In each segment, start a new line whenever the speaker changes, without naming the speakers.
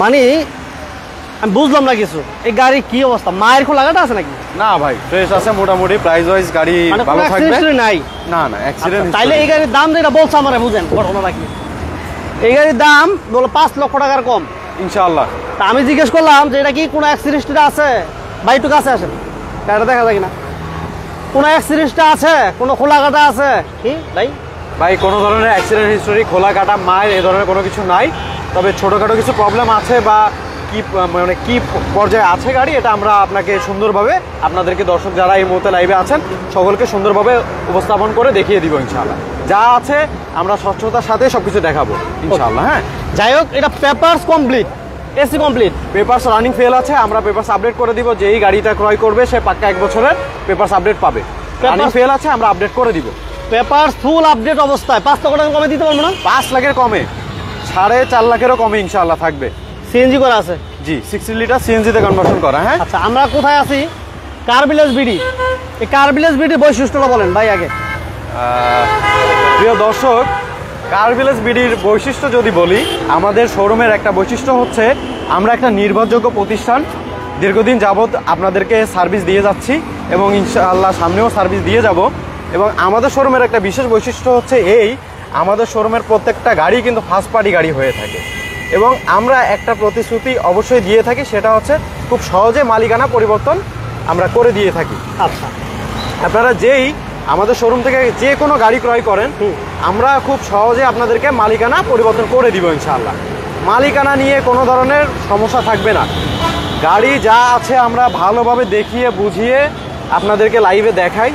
মানে আমি বুঝলাম না কিছু, এই গাড়ি কি অবস্থা, মায়ের খোলা গাটা আছে নাকি?
না ভাই, ফ্রেশ আছে মোটামুটি, প্রাইস ওয়াইজ গাড়ি ভালো থাকবে।
নাই
না না অ্যাক্সিডেন্ট।
তাইলে এই গাড়ির দাম যেটা বলছে আমারে বুঝেন ঘটনা রাখি, এই গাড়ির দাম বলো 5 লক্ষ টাকার কম
ইনশাআল্লাহ।
তা আমি জিজ্ঞেস করলাম যে এটা কি কোনো অ্যাক্সিডেন্ট আছে ভাই, একটু কাছে আসেন, গাড়িটা দেখা যায় কিনা, কোনো অ্যাক্সিডেন্ট আছে, কোনো খোলা কাটা আছে কি ভাই?
ভাই কোনো ধরনের অ্যাক্সিডেন্ট হিস্টোরি, খোলা কাটা মায়ের এই ধরনের কোনো কিছু নাই। তবে ছোটোখাটো কিছু প্রবলেম আছে বা কি মানে কি পর্যায়ে আছে গাড়ি, এটা আমরা আপনাকে সুন্দরভাবে আপনাদেরকে দর্শক যারা এই মুহূর্তে লাইভে আছেন সকলকে সুন্দরভাবে উপস্থাপন করে দেখিয়ে দিব ইনশাআল্লাহ। যা আছে আমরা স্বচ্ছতার সাথে সবকিছু দেখাবো ইনশাআল্লাহ। হ্যাঁ যাই হোক, এটা papers complete, AC complete, papers running fail আছে, আমরা পেপারস আপডেট করে দিব। যেই গাড়িটা ক্রয় করবে সে পাক্কা 1 বছরের পেপারস আপডেট পাবে। রানিং ফেল আছে, আমরা আপডেট করে দিব।
পেপারস ফুল আপডেট অবস্থায় 5 লক্ষ টাকা কমে দিতে পারবো না?
5 লাখের কমে, 4.5 লাখেরও কমে ইনশাআল্লাহ থাকবে।
সিএনজি করা আছে?
জি, 60 লিটার সিএনজিতে কনভার্সন করা। হ্যাঁ
আচ্ছা, আমরা কোথায় আছি? কার ভিলেজ বিডি। এই কার ভিলেজ বিডির বৈশিষ্ট্যটা বলেন ভাই আগে।
প্রিয় দর্শক, কার ভিলেজ বিডির বৈশিষ্ট্য যদি বলি, আমাদের শোরুমের একটা বৈশিষ্ট্য হচ্ছে আমরা একটা নির্ভরযোগ্য প্রতিষ্ঠান, দীর্ঘদিন যাবৎ আপনাদেরকে সার্ভিস দিয়ে যাচ্ছি এবং ইনশাআল্লাহ সামনেও সার্ভিস দিয়ে যাব। এবং আমাদের শোরুমের একটা বিশেষ বৈশিষ্ট্য হচ্ছে এই, আমাদের শোরুমের প্রত্যেকটা গাড়ি কিন্তু ফার্স্ট পার্টি গাড়ি হয়ে থাকে এবং আমরা একটা প্রতিশ্রুতি অবশ্যই দিয়ে থাকি, সেটা হচ্ছে খুব সহজে মালিকানা পরিবর্তন আমরা করে দিয়ে থাকি।
আচ্ছা,
আপনারা যেই আমাদের শোরুম থেকে যে কোনো গাড়ি ক্রয় করেন, আমরা খুব সহজে আপনাদেরকে মালিকানা পরিবর্তন করে দিব ইনশাআল্লাহ। মালিকানা নিয়ে কোনো ধরনের সমস্যা থাকবে না। গাড়ি যা আছে আমরা ভালোভাবে দেখিয়ে বুঝিয়ে আপনাদেরকে লাইভে দেখাই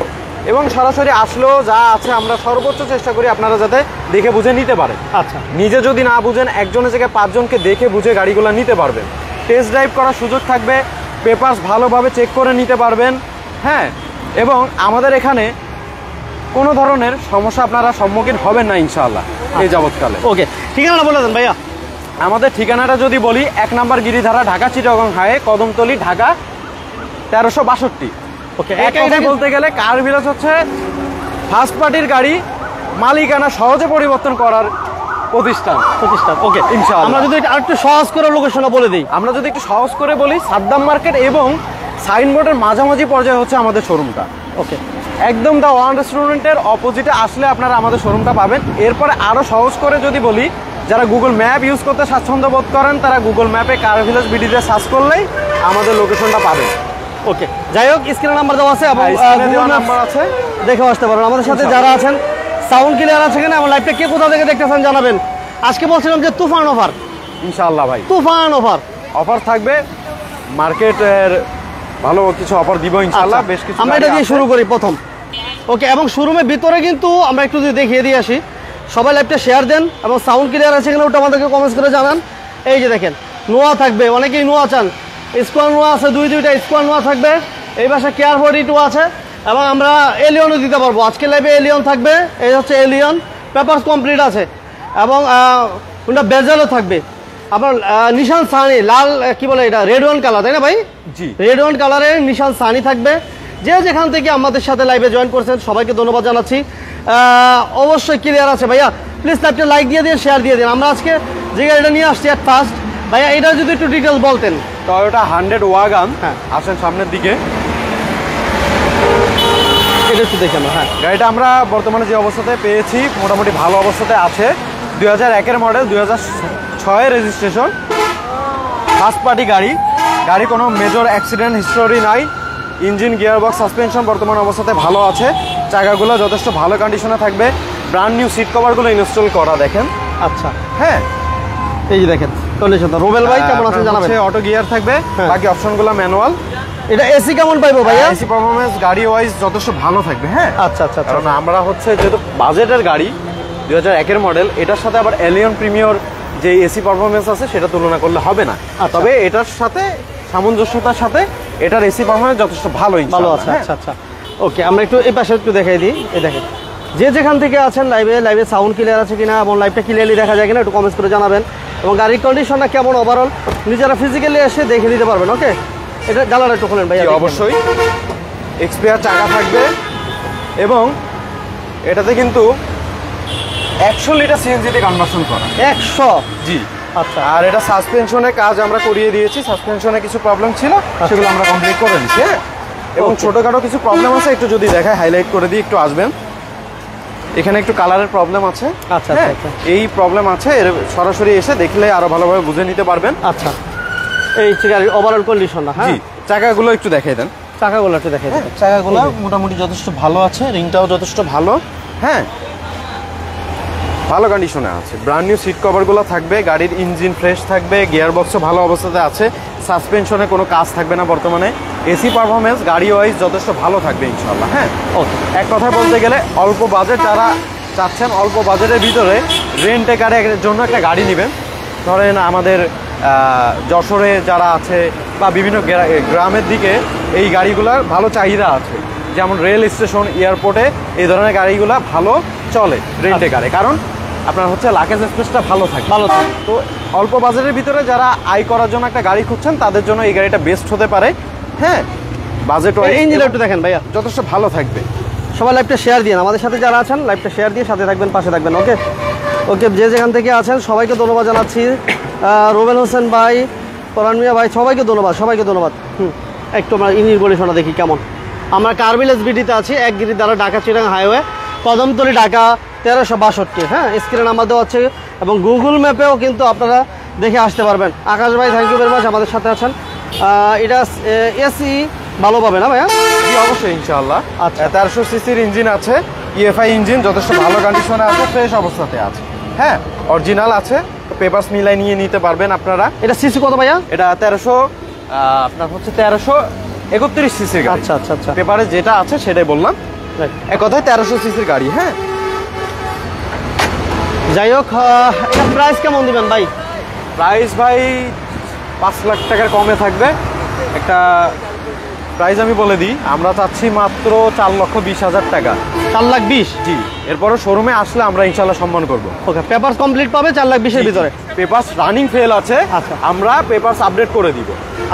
এবং সরাসরি আসলেও যা আছে আমরা সর্বোচ্চ চেষ্টা করি আপনারা যাতে দেখে বুঝে নিতে পারেন।
আচ্ছা,
নিজে যদি না বুঝেন, একজনের জায়গায় 5 জনকে দেখে বুঝে গাড়িগুলো নিতে পারবেন। টেস্ট ড্রাইভ করার সুযোগ থাকবে, পেপারস ভালোভাবে চেক করে নিতে পারবেন। হ্যাঁ, এবং আমাদের এখানে কোনো ধরনের সমস্যা আপনারা সম্মুখীন হবেন না ইনশাআল্লাহ এই যাবৎকালে।
ওকে, ঠিকানা বলে দেন ভাইয়া।
আমাদের ঠিকানাটা যদি বলি, 1 নম্বর গিরিধারা, ঢাকা চিটাগং হাইওয়ে, কদমতলী, ঢাকা 1362।
ওকে,
এক কথায় বলতে গেলে কার ভিলেজ হচ্ছে ফার্স্ট পার্টির গাড়ি মালিকানা সহজে পরিবর্তন করার প্রতিষ্ঠান।
ওকে,
ইনশাআল্লাহ।
আমরা যদি আরেকটু সহজ করে লোকেশনটা বলে দিই,
আমরা যদি একটু সহজ করে বলি, সাদ্দাম মার্কেট এবং সাইনবোর্ডের মাঝামাঝি পর্যায়ে হচ্ছে আমাদের শোরুমটা।
ওকে,
একদম দ্য ওয়ান রেস্টুরেন্টের অপোজিটে আসলে আপনারা আমাদের শোরুমটা পাবেন। এরপরে আরও সহজ করে যদি বলি, যারা গুগল ম্যাপ ইউজ করতে স্বাচ্ছন্দ্য বোধ করেন তারা গুগল ম্যাপে কার ভিলেজ বিডিতে সার্চ করলেই আমাদের লোকেশনটা পাবেন।
ওকে, যাই হোক, স্ক্রিনে নাম্বার দেওয়া আছে এবং
নাম্বার আছে,
দেখে আসতে পারেন। আমাদের সাথে যারা আছেন, সাউন্ড ক্লিয়ার আছে কিনা এবং লাইভটা কে কোথা থেকে দেখতেছেন জানাবেন। আজকে বলছিলাম যে তুফান অফার
ইনশাআল্লাহ ভাই,
তুফান অফার
থাকবে। মার্কেটের ভালো কিছু অফার দিব ইনশাআল্লাহ। বেশ কিছু
আমরা এটা দিয়ে শুরু করি প্রথম। ওকে, এবং শোরুমের ভিতরে কিন্তু আমরা একটু যদি দেখিয়ে দিয়ে আসি, সবাই লাইভটা শেয়ার দেন এবং সাউন্ড ক্লিয়ার আছে কিনা ওটা আমাদেরকে কমেন্টস করে জানান। এই যে দেখেন, নোয়া থাকবে, অনেকেই নোয়া চান, স্কোয়ার নোয়া আছে, দুইটা স্কোয়ার নোয়া থাকবে। এই পাশে কেয়ার 42 আছে এবং আমরা এলিয়নও দিতে পারবো। আজকে লাইভে এলিয়ন থাকবে, এই হচ্ছে এলিয়ন, পেপারস কমপ্লিট আছে এবং কোনটা বেজেলও থাকবে। আপনার নিশান সানি, লাল কি বলে এটা, রেড ওয়ান কালার, তাই না ভাই?
জি,
রেড ওয়ান কালারের নিশান সানি থাকবে। যে যেখান থেকে আমাদের সাথে লাইভে জয়েন করছেন সবাইকে ধন্যবাদ জানাচ্ছি। অবশ্যই ক্লিয়ার আছে ভাইয়া, প্লিজ লাইভটা লাইক দিয়ে দিন, শেয়ার দিয়ে দিন। আমরা আজকে যে গাড়িটা নিয়ে আসছি এট ফার্স্ট, ভাইয়া এটা যদি একটু ডিটেলস বলতেন।
Toyota 100 wagon. হ্যাঁ, আসেন সামনের দিকে,
এটা একটু দেখেন। হ্যাঁ,
গাড়িটা আমরা বর্তমানে যে অবস্থাতে পেয়েছি মোটামুটি ভালো অবস্থাতে আছে। 2001-এর মডেল, 2006-এর রেজিস্ট্রেশন, ফার্স্ট পার্টি গাড়ি কোনো মেজর অ্যাক্সিডেন্ট হিস্টোরি নাই। ইঞ্জিন, গিয়ারবক্স, সাসপেনশন বর্তমান অবস্থাতে ভালো আছে। চাকাগুলো যথেষ্ট ভালো কন্ডিশনে থাকবে। ব্র্যান্ড নিউ সিট কভারগুলো ইনস্টল করা দেখেন।
আচ্ছা,
হ্যাঁ,
এই যে দেখেন কন্ডিশনটা। রোবেল ভাই কেমন আছেন জানাবেন।
অটো গিয়ার থাকবে, বাকি অপশনগুলো ম্যানুয়াল।
এটা এসি কেমন পাইবো ভাইয়া?
এসি পারফরম্যান্স গাড়ি ওয়াইজ যথেষ্ট ভালো থাকবে। হ্যাঁ,
আচ্ছা আচ্ছা,
কারণ আমরা হচ্ছে যেহেতু বাজেটের গাড়ি, 2001-এর মডেল, এটার সাথে আবার এলিয়ন প্রিমিয়র যে এসি পারফরম্যান্স আছে সেটা তুলনা করলে হবে না। তবে এটার সাথে সামঞ্জস্যতার সাথে এটার এসি পারফরম্যান্স যথেষ্ট ভালো
আছে। আচ্ছা আচ্ছা, ওকে, আমরা একটু এই পাশে একটু দেখাই দিই। এই দেখেন, যে যেখান থেকে আছেন লাইভে সাউন্ড ক্লিয়ার আছে কিনা এবং লাইভটা ক্লিয়ারলি দেখা যায় কিনা একটু কমেন্টস করে জানাবেন। এবং গাড়ির কন্ডিশনটা কেমন ওভারঅল নিজেরা ফিজিক্যালি এসে দেখে নিতে পারবেন। ওকে, এটা জানালা একটু খোলেন ভাই।
অবশ্যই এক্সপিআর চাকা থাকবে এবং এটাতে কিন্তু 100 লিটার সিএনজিতে কনভার্সন করা।
100?
জি,
আচ্ছা।
আর এটা সাসপেনশনের কাজ আমরা করিয়ে দিয়েছি, সাসপেনশনে কিছু প্রবলেম ছিল সেগুলো আমরা কমপ্লিট করে দিচ্ছি। হ্যাঁ, এবং ছোটখাটো কিছু প্রবলেম আছে, একটু যদি দেখায় হাইলাইট করে দিই, একটু আসবেন। এখানে একটু কালারের প্রবলেম আছে।
আচ্ছা,
হ্যাঁ,
আচ্ছা।
এই প্রবলেম আছে, এর সরাসরি এসে দেখলে আরো ভালোভাবে বুঝে নিতে পারবেন।
আচ্ছা, এই হচ্ছে গাড়ির ওভারঅল কন্ডিশনটা। হ্যাঁ,
জি, চাকাগুলো একটু দেখাই দেন।
চাকাগুলো একটু দেখে দেন।
চাকাগুলো মোটামুটি যথেষ্ট ভালো আছে, রিংটাও যথেষ্ট ভালো। হ্যাঁ, ভালো কন্ডিশনে আছে। ব্র্যান্ড নিউ সিট কভারগুলো থাকবে, গাড়ির ইঞ্জিন ফ্রেশ থাকবে, গিয়ার বক্সও ভালো অবস্থাতে আছে, সাসপেনশনে কোনো কাজ থাকবে না বর্তমানে। এসি পারফরমেন্স গাড়ি ওয়াইজ যথেষ্ট ভালো থাকবে ইনশাআল্লাহ। হ্যাঁ,
ওকে।
এক কথায় বলতে গেলে অল্প বাজেট যারা চাচ্ছেন, অল্প বাজেটের ভিতরে রেন্ট এ কারের জন্য একটা গাড়ি নেবেন, ধরেন আমাদের যশোরে যারা আছে বা বিভিন্ন গ্রামের দিকে এই গাড়িগুলোর ভালো চাহিদা আছে, যেমন রেল স্টেশন, এয়ারপোর্টে এই ধরনের গাড়িগুলো ভালো চলে রেন্টে কারে, কারণ আপনার হচ্ছে লাকেজ স্পেসটা ভালো থাকে। তো অল্প বাজেটের ভিতরে যারা আয় করার জন্য একটা গাড়ি খুঁজছেন তাদের জন্য এই গাড়িটা বেস্ট হতে পারে। হ্যাঁ, বাজেট
ইঞ্জিনটা একটু দেখেন ভাইয়া,
যথেষ্ট ভালো থাকবে।
সবাই লাইভটা শেয়ার দিন, আমাদের সাথে যারা আছেন লাইভটা শেয়ার দিয়ে সাথে থাকবেন, পাশে থাকবেন। ওকে ওকে, যে যেখান থেকে আছেন সবাইকে ধন্যবাদ জানাচ্ছি। রুবেল হোসেন ভাই, কোরআন মিয়া ভাই, সবাইকে ধন্যবাদ, সবাইকে ধন্যবাদ। একটু আমরা ইঞ্জিন কন্ডিশনটা দেখি কেমন। আমরা কার্বিল এসবিডিতে আছি, এক গিরি দ্বারা ঢাকা চিটাং হাইওয়ে, কদমতলী, ঢাকা 1362। হ্যাঁ, স্ক্রিনে নাম্বার দেওয়া আছে এবং গুগল ম্যাপেও কিন্তু আপনারা দেখে আসতে পারবেন। আকাশ ভাই, থ্যাংক ইউ ভেরি মাচ, আমাদের সাথে আছেন। এটা এসি ভালো পাবে না ভাইয়া?
জি, অবশ্যই ইনশাআল্লাহ।
আচ্ছা,
1300 সিসির ইঞ্জিন আছে, ইএফআই ইঞ্জিন, যথেষ্ট ভালো কন্ডিশনে আছে, ফ্রেশ অবস্থাতে আছে। হ্যাঁ, অরিজিনাল আছে, পেপারস মিলাই নিয়ে নিতে পারবেন আপনারা।
এটা সিসি কত ভাইয়া?
এটা 1300, আপনার হচ্ছে 1331 সিসির গাড়ি।
আচ্ছা আচ্ছা আচ্ছা,
পেপারে যেটা আছে সেটাই বললাম, এক কথায় 1300 সিসির গাড়ি। হ্যাঁ,
যাই হোক, এটা প্রাইস কেমন দিবেন ভাই?
প্রাইস ভাই 5 লাখ টাকার কমে থাকবে। একটা প্রাইস আমি বলে দিই, আমরা চাচ্ছি মাত্র 4,20,000 টাকা।
4,20,000?
জি, এরপরও শোরুমে আসলে আমরা ইনশাল্লাহ সম্মান করবো।
ওকে, পেপার কমপ্লিট পাবে 4,20,000-এর ভিতরে।
পেপারস রানিং ফেল আছে,
আচ্ছা,
আমরা পেপারস আপডেট করে দিব।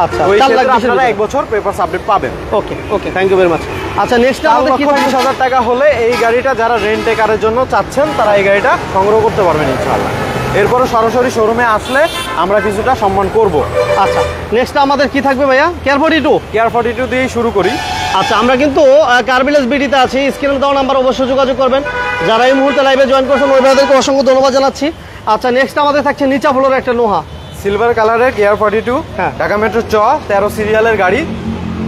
আচ্ছা,
ওই
4,20,000
আপনারা 1 বছর পেপারস আপডেট পাবেন।
ওকে ওকে, থ্যাংক ইউ ভেরি মাচ। আচ্ছা, নেক্সট আমাদের কি
4,20,000 টাকা হলে এই গাড়িটা যারা রেন্টে কারের জন্য চাচ্ছেন তারা এই গাড়িটা সংগ্রহ করতে পারবেন ইনশাআল্লাহ। এরপরে সরাসরি শোরুমে আসলে আমরা কিছুটা সম্মান করব।
আচ্ছা, নেক্সট আমাদের কি থাকবে ভাইয়া? কেয়ার 42?
কেয়ার 42 দিয়েই শুরু করি।
আচ্ছা, আমরা কিন্তু কার্বিলেস বিডিতে আছি, স্ক্রিনে দেওয়া নাম্বার অবশ্যই যোগাযোগ করবেন। যারা এই মুহূর্তে লাইভে জয়েন করছেন ওই ভাইদেরকে অসংখ্য ধন্যবাদ জানাচ্ছি। আচ্ছা, নেক্সট আমাদের থাকছে নিচা ফ্লোরের একটা নোহা,
সিলভার কালারের কেয়ার 42,
হ্যাঁ,
ঢাকা মেট্রো 13 সিরিয়ালের গাড়ি,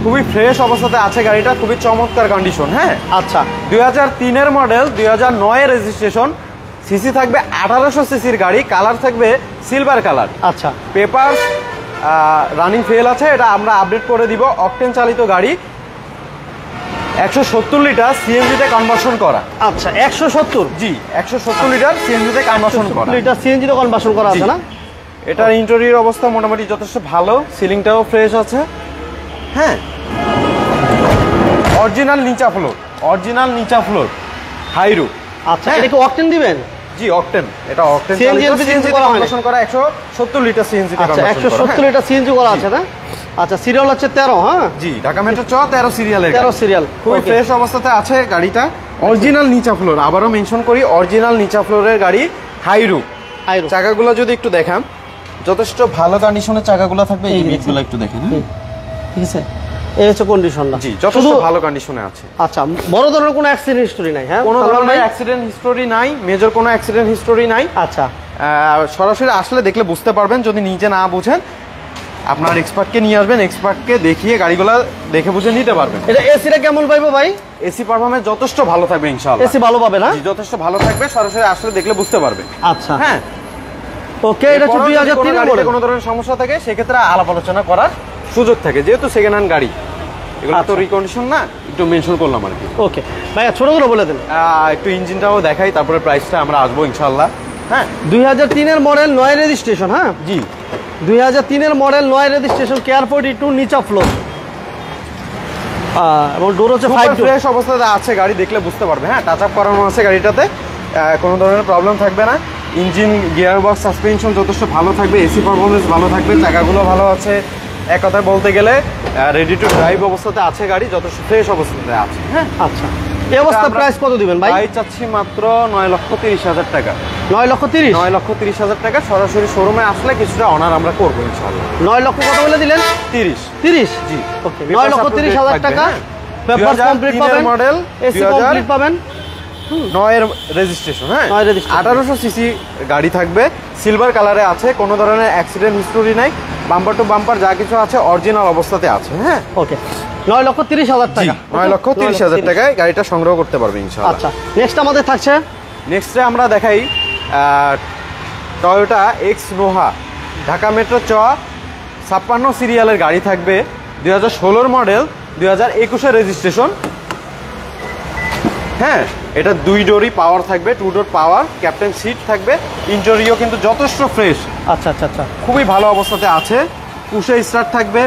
খুবই ফ্রেশ অবস্থাতে আছে গাড়িটা, খুবই চমৎকার কন্ডিশন। হ্যাঁ,
আচ্ছা,
2003-এর মডেল, 2009-এর রেজিস্ট্রেশন, সিসি থাকবে 1800 সিসির গাড়ি, কালার থাকবে সিলভার কালার।
আচ্ছা,
পেপার রানিং ফেল আছে, এটা আমরা আপডেট করে দিব। অকটেন চালিত গাড়ি, 170 লিটার সিএনজিতে কনভার্সন করা।
আচ্ছা, 170?
জি, 170 লিটার সিএনজিতে কনভার্সন করা।
লিটার সিএনজিতে কনভার্সন করা আছে না?
এটার ইন্টেরিয়র অবস্থা মোটামুটি যথেষ্ট ভালো, সিলিংটাও ফ্রেশ আছে। হ্যাঁ, অরিজিনাল নিচা ফ্লোর, অরিজিনাল নিচা ফ্লোর, হাইরু।
আচ্ছা, এটা কি অকটেন দিবেন?
জি, অকটেন, এটা অকটেন
সিএনজি করা হয়
কনভার্সন করা, 170 লিটার সিএনজি তে
আচ্ছা, 170 লিটার সিএনজি করা আছে না? আচ্ছা, সিরিয়াল হচ্ছে 13। হ্যাঁ,
জি, ঢাকা মেট্রো 13 সিরিয়ালের
13 সিরিয়াল,
খুবই ফ্রেশ অবস্থাতে আছে গাড়িটা। অরিজিনাল নিচা ফ্লোর, আবারও মেনশন করি, অরিজিনাল নিচা ফ্লোরের গাড়ি, হাইরু। চাকাগুলো যদি একটু দেখান, যথেষ্ট ভালো কন্ডিশনের চাকাগুলো থাকবে। এই বিটগুলো একটু দেখেন।
ঠিক আছে, এই হচ্ছে কন্ডিশনটা।
জি, যথেষ্ট ভালো কন্ডিশনে আছে।
আচ্ছা, বড় ধরনের কোনো অ্যাক্সিডেন্ট হিস্টোরি নাই? হ্যাঁ,
কোনো ধরনের অ্যাক্সিডেন্ট হিস্টোরি নাই, মেজর কোনো অ্যাক্সিডেন্ট হিস্টোরি নাই।
আচ্ছা,
সরাসরি আসলে দেখলে বুঝতে পারবেন, যদি নিজে না বুঝেন আপনার এক্সপার্টকে নিয়ে আসবেন, এক্সপার্টকে দেখিয়ে গাড়িগুলো দেখে বুঝে নিতে পারবেন।
এটা এসিটা কেমন পাইবো ভাই?
এসি পারফরম্যান্স যথেষ্ট ভালো থাকবে ইনশাআল্লাহ।
এসি ভালো পাবে না?
জি, যথেষ্ট ভালো থাকবে, সরাসরি আসলে দেখলে বুঝতে পারবে।
আচ্ছা,
হ্যাঁ,
ওকে। এটা 2003 মডেল,
কোনো ধরনের সমস্যা থাকে সেক্ষেত্রে আলাপ আলোচনা করার সুযোগ থাকে, যেহেতু সেকেন্ড হ্যান্ড গাড়ি, এগুলো তো রিকন্ডিশন না, একটু মেনশন করলাম আর কি।
ওকে ভাইয়া, ছোট করে বলে দেন।
একটু ইঞ্জিনটাও দেখাই, তারপরে প্রাইসটা আমরা আসবো ইনশাআল্লাহ। হ্যাঁ,
2003-এর মডেল, 9 রেজিস্ট্রেশন। হ্যাঁ,
জি,
2003-এর মডেল, 9 রেজিস্ট্রেশন, কেয়ার 42 নিচা ফ্লোর, এবং ডোর হচ্ছে 5 ডোর।
ফ্রেশ অবস্থাতে আছে গাড়ি, দেখলে বুঝতে পারবে। হ্যাঁ, টাচ আপ করানো আছে গাড়িটাতে, কোনো ধরনের প্রবলেম থাকবে না। ইঞ্জিন, গিয়ার বক্স, সাসপেনশন যথেষ্ট ভালো থাকবে, এসি পারফরমেন্স ভালো থাকবে, চাকাগুলো ভালো আছে। এক কথায় বলতে গেলে রেডি টু ড্রাইভ অবস্থাতে আছে গাড়ি, যথেষ্ট ফ্রেশ অবস্থাতে আছে। হ্যাঁ,
আচ্ছা, এই অবস্থা প্রাইস কত দিবেন ভাই?
চাচ্ছি মাত্র 9,30,000 টাকা।
9,30,000
9,30,000 টাকা। সরাসরি শোরুমে আসলে কিছুটা অনার আমরা করবো ইনশাআল্লাহ।
9 লক্ষ কত বলে দিলেন?
30
জি ওকে 9,30,000 টাকা। পেপারস কমপ্লিট পাবেন,
মডেল,
এসি কমপ্লিট পাবেন,
9 এর রেজিস্ট্রেশন। হ্যাঁ
9 রেজিস্ট্রেশন,
1800 সিসি গাড়ি থাকবে, সিলভার কালারে আছে, কোনো ধরনের অ্যাক্সিডেন্ট হিস্টোরি নাই, বাম্পার টু বাম্পার যা কিছু আছে অরিজিনাল অবস্থাতে আছে। হ্যাঁ
ওকে 9,30,000 টাকা।
9,30,000 টাকায় গাড়িটা সংগ্রহ করতে পারবে ইনশাআল্লাহ।
আচ্ছা নেক্সট আমাদের থাকছে,
নেক্সটে আমরা দেখাই Toyota x Noha, Dhaka metro 56 সিরিয়ালের গাড়ি থাকবে, 2016 মডেল, 2021 রেজিস্ট্রেশন। হ্যাঁ এটা 2 ডোরই পাওয়ার থাকবে, 2 ডোর পাওয়ার, ক্যাপ্টেন সিট থাকবে, ইন্টেরিয়র কিন্তু যথেষ্ট ফ্রেশ,
আচ্ছা আচ্ছা আচ্ছা
খুবই ভালো অবস্থাতে আছে, পুশে স্টার্ট থাকবে,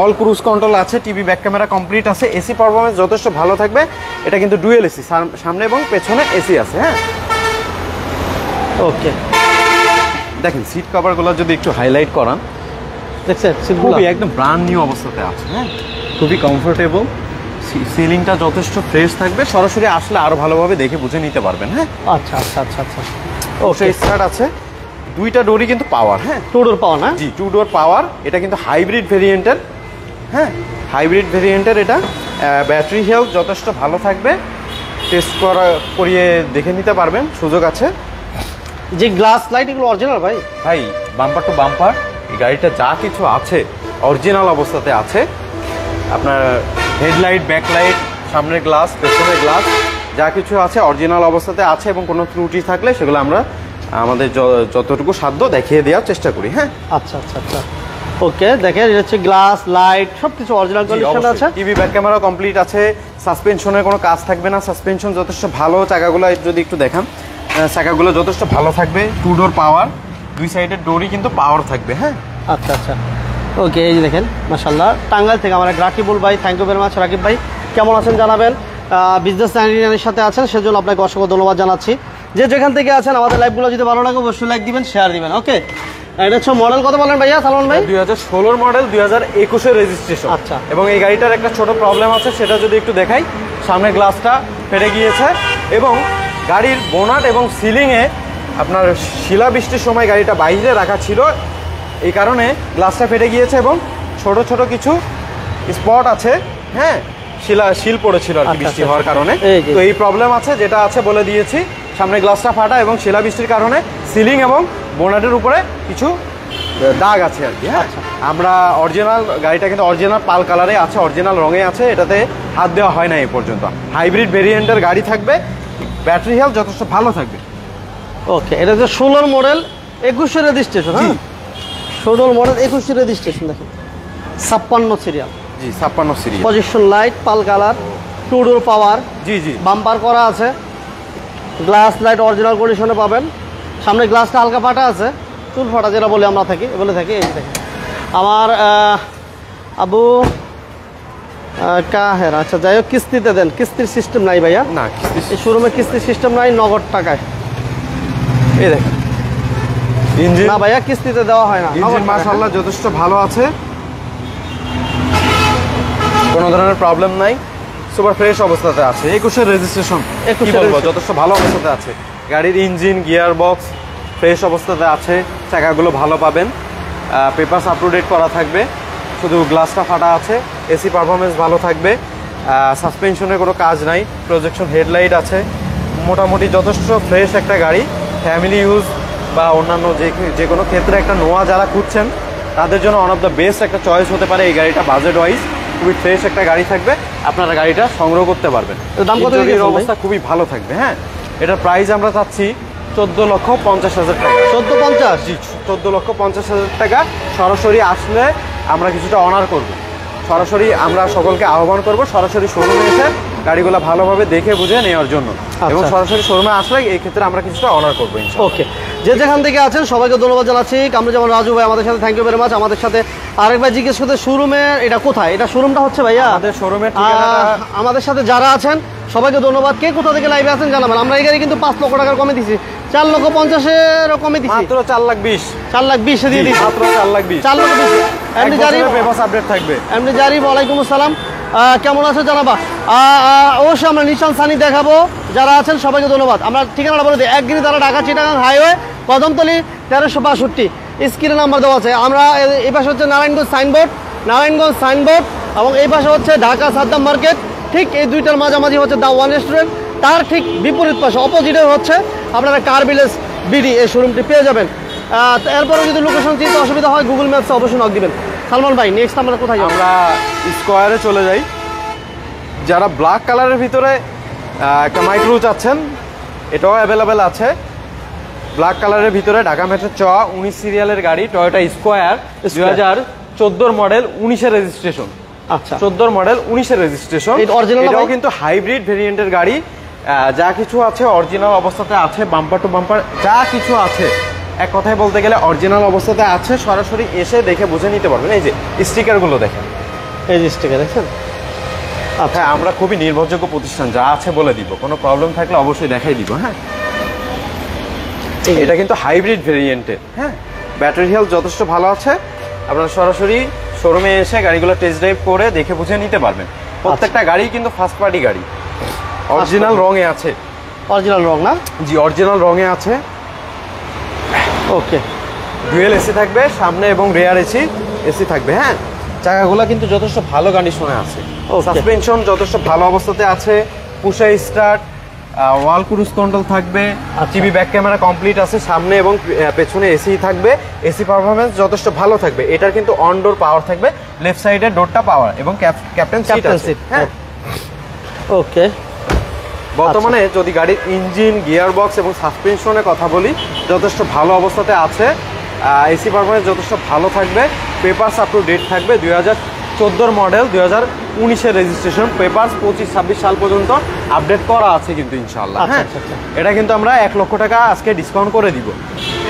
অল ক্রুজ কন্ট্রোল আছে, টিভি ব্যাক ক্যামেরা কমপ্লিট আছে, এসি পারফরমেন্স যথেষ্ট ভালো থাকবে। এটা কিন্তু ডুয়েল এসি, সামনে এবং পেছনে এসি আছে। হ্যাঁ
ওকে
দেখেন সিট কভারগুলো যদি একটু হাইলাইট করান,
দেখছেন
খুবই একদম ব্র্যান্ড নিউ অবস্থাতে আছে। হ্যাঁ খুবই কমফোর্টেবল, সিলিংটা যথেষ্ট ফ্রেশ থাকবে, সরাসরি আসলে আরো ভালোভাবে দেখে বুঝে নিতে পারবেন। হ্যাঁ
আচ্ছা আচ্ছা আচ্ছা আচ্ছা
ওকে স্টার্ট আছে, 2টা ডোরই কিন্তু পাওয়ার। হ্যাঁ
2 ডোর পাওয়া না?
জি 2 ডোর পাওয়ার, এটা কিন্তু হাইব্রিড ভেরিয়েন্টের। হ্যাঁ হাইব্রিড ভেরিয়েন্টের এটা, ব্যাটারি হেলথ যথেষ্ট ভালো থাকবে, টেস্ট করিয়ে দেখে নিতে পারবেন, সুযোগ আছে।
যে গ্লাস লাইট এগুলো অরিজিনাল ভাই?
ভাই বাম্পার টু বাম্পার এই গাড়িটা যা কিছু আছে অরিজিনাল অবস্থাতে আছে। আপনার হেডলাইট, ব্যাকলাইট, সামনের গ্লাস, পেছনের গ্লাস যা কিছু আছে অরিজিনাল অবস্থাতে আছে, এবং কোনো ত্রুটি থাকলে সেগুলো আমরা আমাদের যতটুকু সাধ্য দেখিয়ে দেওয়ার চেষ্টা করি। হ্যাঁ
আচ্ছা আচ্ছা আচ্ছা ওকে দেখেন এটা হচ্ছে গ্লাস লাইট সবকিছু অরিজিনাল কন্ডিশন আছে,
টিভি ব্যাক ক্যামেরা কমপ্লিট আছে, সাসপেনশনের কোনো কাজ থাকবে না, সাসপেনশন যথেষ্ট ভালো, চাকাগুলো যদি একটু দেখান, চাকাগুলো যথেষ্ট ভালো থাকবে, 2 ডোর পাওয়ার, 2 সাইডের ডোরই কিন্তু পাওয়ার থাকবে। হ্যাঁ
আচ্ছা আচ্ছা ওকে এই যে দেখেন মাশাআল্লাহ, টাঙ্গাইল থেকে আমার এক রাকিবুল ভাই, thank you very much Rakib ভাই, কেমন আছেন জানাবেন। বিজনেস চ্যানেলের সাথে আছেন সেজন্য আপনাকে অসংখ্য ধন্যবাদ জানাচ্ছি। যে যেখান থেকে আছেন আমাদের লাইভগুলো যদি ভালো লাগে অবশ্যই লাইক দিবেন, শেয়ার দিবেন। ওকে এটা হচ্ছে মডেল কত বলেন ভাইয়া সালমান ভাই?
2016 মডেল, 2021 রেজিস্ট্রেশন।
আচ্ছা
এবং এই গাড়িটার একটা ছোট প্রবলেম আছে, সেটা যদি একটু দেখাই, সামনে গ্লাসটা ফেটে গিয়েছে, এবং গাড়ির বোনাট এবং সিলিংয়ে আপনার শিলাবৃষ্টির সময় গাড়িটা বাইরে রাখা ছিল, এই কারণে গ্লাসটা ফেটে গিয়েছে, এবং ছোট ছোট কিছু স্পট আছে। হ্যাঁ শিল পড়েছিল আর কি বৃষ্টি হওয়ার কারণে, তো এই প্রবলেম আছে, যেটা আছে বলে দিয়েছি। সামনে গ্লাসটা ফাটা এবং শিলাবৃষ্টির কারণে সিলিং এবং বোনাটের উপরে কিছু দাগ আছে আর কি। হ্যাঁ আমরা অরিজিনাল গাড়িটা কিন্তু অরিজিনাল পাল কালারে আছে, অরিজিনাল রঙে আছে, এটাতে হাত দেওয়া হয় না এই পর্যন্ত। হাইব্রিড ভেরিয়েন্টের গাড়ি থাকবে, ব্যাটারি হেলথ যথেষ্ট ভালো থাকবে।
ওকে এটা হচ্ছে 16 মডেল 21 রেজিস্ট্রেশন। হ্যাঁ 16 মডেল 21 রেজিস্ট্রেশন দেখেন, 56 সিরিয়াল।
জি 56 সিরিয়াল,
পজিশন লাইট, পাল কালার, 2 ডোর পাওয়ার,
জি জি
বাম্পার করা আছে, গ্লাস লাইট অরিজিনাল কন্ডিশনে পাবেন, সামনে গ্লাসটা হালকা ফাটা আছে, চুল ফাটা যেটা বলে আমরা বলে থাকি। এই দেখেন আমার আবু কাহের, আচ্ছা যাই হোক কিস্তিতে দেন, কিস্তির সিস্টেম নাই ভাইয়া?
না
এই শোরুমে কিস্তির সিস্টেম নাই, নগদ টাকায়।
এই দেখেন ইঞ্জিন,
না ভাইয়া কিস্তিতে দেওয়া হয় না।
ইঞ্জিন মাশাআল্লাহ যথেষ্ট ভালো আছে, কোনো ধরনের প্রবলেম নাই, সুপার ফ্রেশ অবস্থাতে আছে, 21 রেজিস্ট্রেশন, কি বলবো যথেষ্ট ভালো অবস্থাতে আছে। গাড়ির ইঞ্জিন, গিয়ার বক্স ফ্রেশ অবস্থাতে আছে, চাকাগুলো ভালো পাবেন, পেপারস আপ টু ডেট করা থাকবে, শুধু গ্লাসটা ফাটা আছে, এসি পারফরমেন্স ভালো থাকবে, সাসপেনশনের কোনো কাজ নাই, প্রজেকশন হেডলাইট আছে, মোটামুটি যথেষ্ট ফ্রেশ একটা গাড়ি। ফ্যামিলি ইউজ বা অন্যান্য যে কোনো ক্ষেত্রে একটা নোয়া যারা খুঁজছেন তাদের জন্য ওয়ান অফ দ্য বেস্ট একটা চয়েস হতে পারে এই গাড়িটা। বাজেট ওয়াইজ খুবই ফ্রেশ একটা গাড়ি থাকবে, আপনারা গাড়িটা সংগ্রহ করতে পারবেন।
দাম কত?
অবস্থা খুবই ভালো থাকবে। হ্যাঁ এটার প্রাইস আমরা চাচ্ছি 14,50,000 টাকা।
14,50?
জি 14,50,000 টাকা। সরাসরি আসলে আমরা কিছুটা অনার করব, সরাসরি আমরা সকলকে আহ্বান করব সরাসরি শোরুমে এসে গাড়িগুলো ভালোভাবে দেখে বুঝে নেওয়ার জন্য, এবং সরাসরি শোরুমে আসলে এই ক্ষেত্রে আমরা কিছুটা অনার করবো।
ওকে যে যেখান থেকে আছেন সবাইকে ধন্যবাদ জানাচ্ছি। আমরা যেমন রাজু ভাই আমাদের সাথে, থ্যাংক ইউ ভেরি মাচ। আমাদের সাথে আরেক ভাই জিজ্ঞেস করতে শোরুমে এটা কোথায়, এটা শোরুমটা হচ্ছে ভাইয়া
আমাদের শোরুমের
আমাদের সাথে যারা আছেন সবাইকে ধন্যবাদ। কে কোথা থেকে লাইভে আছেন জানাবেন। আমরা এই গাড়ি কিন্তু 5 লক্ষ টাকার কমে দিচ্ছি, 4,50,000 কমে দিচ্ছি,
মাত্র 4,20,000,
4,20,000 দিয়ে দিচ্ছি,
মাত্র 4,20,000,
4,20,000। এমনি জারি
পেপারস আপডেট থাকবে।
এমনি জারি ওয়ালাইকুম আসসালাম, কেমন আছো জানাবা। অবশ্যই আমরা নিশান সানি দেখাবো। যারা আছেন সবাইকে ধন্যবাদ। আমরা ঠিকানাটা বলে দিই, একগিরি তারা ঢাকা চিটাগাং হাইওয়ে কদমতলী 1362, স্ক্রিনে নাম্বার দেওয়া আছে। আমরা এই পাশে হচ্ছে নারায়ণগঞ্জ সাইনবোর্ড এবং এই পাশে হচ্ছে ঢাকা সাদ্দাম মার্কেট, ঠিক এই দুইটার মাঝামাঝি হচ্ছে দা ওয়ান রেস্টুরেন্ট, তার ঠিক বিপরীত পাশে অপোজিটে হচ্ছে আপনারা কার ভিলেজ বিডি এই শোরুমটি পেয়ে যাবেন। এরপরে যদি লোকেশন চিনতে অসুবিধা হয় গুগল ম্যাপসে অবশ্যই নক দিবেন। সালমান ভাই নেক্সট আমরা কোথায় যাবো?
আমরা স্কোয়ারে চলে যাই। যারা ব্ল্যাক কালারের ভিতরে একটা মাইক্রো চাচ্ছেন, এটাও অ্যাভেলেবেল আছে। ব্ল্যাক কালারের ভিতরে ঢাকা মেট্রো 19 সিরিয়ালের গাড়ি, টয়োটা স্কোয়ার 2014 মডেল 19-এর রেজিস্ট্রেশন।
আচ্ছা,
14 মডেল 19-এর রেজিস্ট্রেশন। এটাও কিন্তু হাইব্রিড ভেরিয়েন্টের গাড়ি। যা কিছু আছে অরিজিনাল অবস্থাতে আছে, বাম্পার টু বাম্পার যা কিছু আছে এক কথায় বলতে গেলে অরিজিনাল অবস্থাতে আছে। সরাসরি এসে দেখে বুঝে নিতে পারবেন। এই যে স্টিকারগুলো দেখেন,
এই যে স্টিকার দেখছেন।
আচ্ছা, আমরা খুবই নির্ভরযোগ্য প্রতিষ্ঠান, যা আছে বলে দিব, কোনো প্রবলেম থাকলে অবশ্যই দেখাই দিব। হ্যাঁ, এটা কিন্তু হাইব্রিড ভেরিয়েন্টের। হ্যাঁ, ব্যাটারি হেলথ যথেষ্ট ভালো আছে। আপনারা সরাসরি শোরুমে এসে গাড়িগুলো টেস্ট ড্রাইভ করে দেখে বুঝে নিতে পারবেন। প্রত্যেকটা গাড়ি কিন্তু ফার্স্ট পার্টি গাড়ি, অরিজিনাল রঙে আছে।
অরিজিনাল রং না?
জি, অরিজিনাল রঙে আছে।
ওকে,
ডুয়েল এসি থাকবে সামনে এবং রেয়ার এসি থাকবে। হ্যাঁ, চাকাগুলো কিন্তু যথেষ্ট ভালো কন্ডিশনে আছে। সাসপেনশন যথেষ্ট ভালো অবস্থাতে আছে। পুশা স্টার্ট, ওয়াল ক্রুজ কন্ট্রোল থাকবে। টিভি ব্যাক ক্যামেরা কমপ্লিট আছে, সামনে এবং পেছনে এসি থাকবে। এসি পারফরমেন্স যথেষ্ট ভালো থাকবে। এটার কিন্তু অন ডোর পাওয়ার থাকবে, লেফট সাইডের ডোরটা পাওয়ার এবং ক্যাপ্টেন সিট। হ্যাঁ,
ওকে।
বর্তমানে যদি গাড়ির ইঞ্জিন, গিয়ার বক্স এবং সাসপেনশনের কথা বলি, যথেষ্ট ভালো অবস্থাতে আছে। এসি পারফরমেন্স যথেষ্ট ভালো থাকবে। পেপারস আপ টু ডেট থাকবে। 2014 মডেল 2019-এর রেজিস্ট্রেশন। পেপারস 25-26 সাল পর্যন্ত আপডেট করা আছে কিন্তু ইনশাআল্লাহ। হ্যাঁ, এটা কিন্তু আমরা 1 লক্ষ টাকা আজকে ডিসকাউন্ট করে দিব।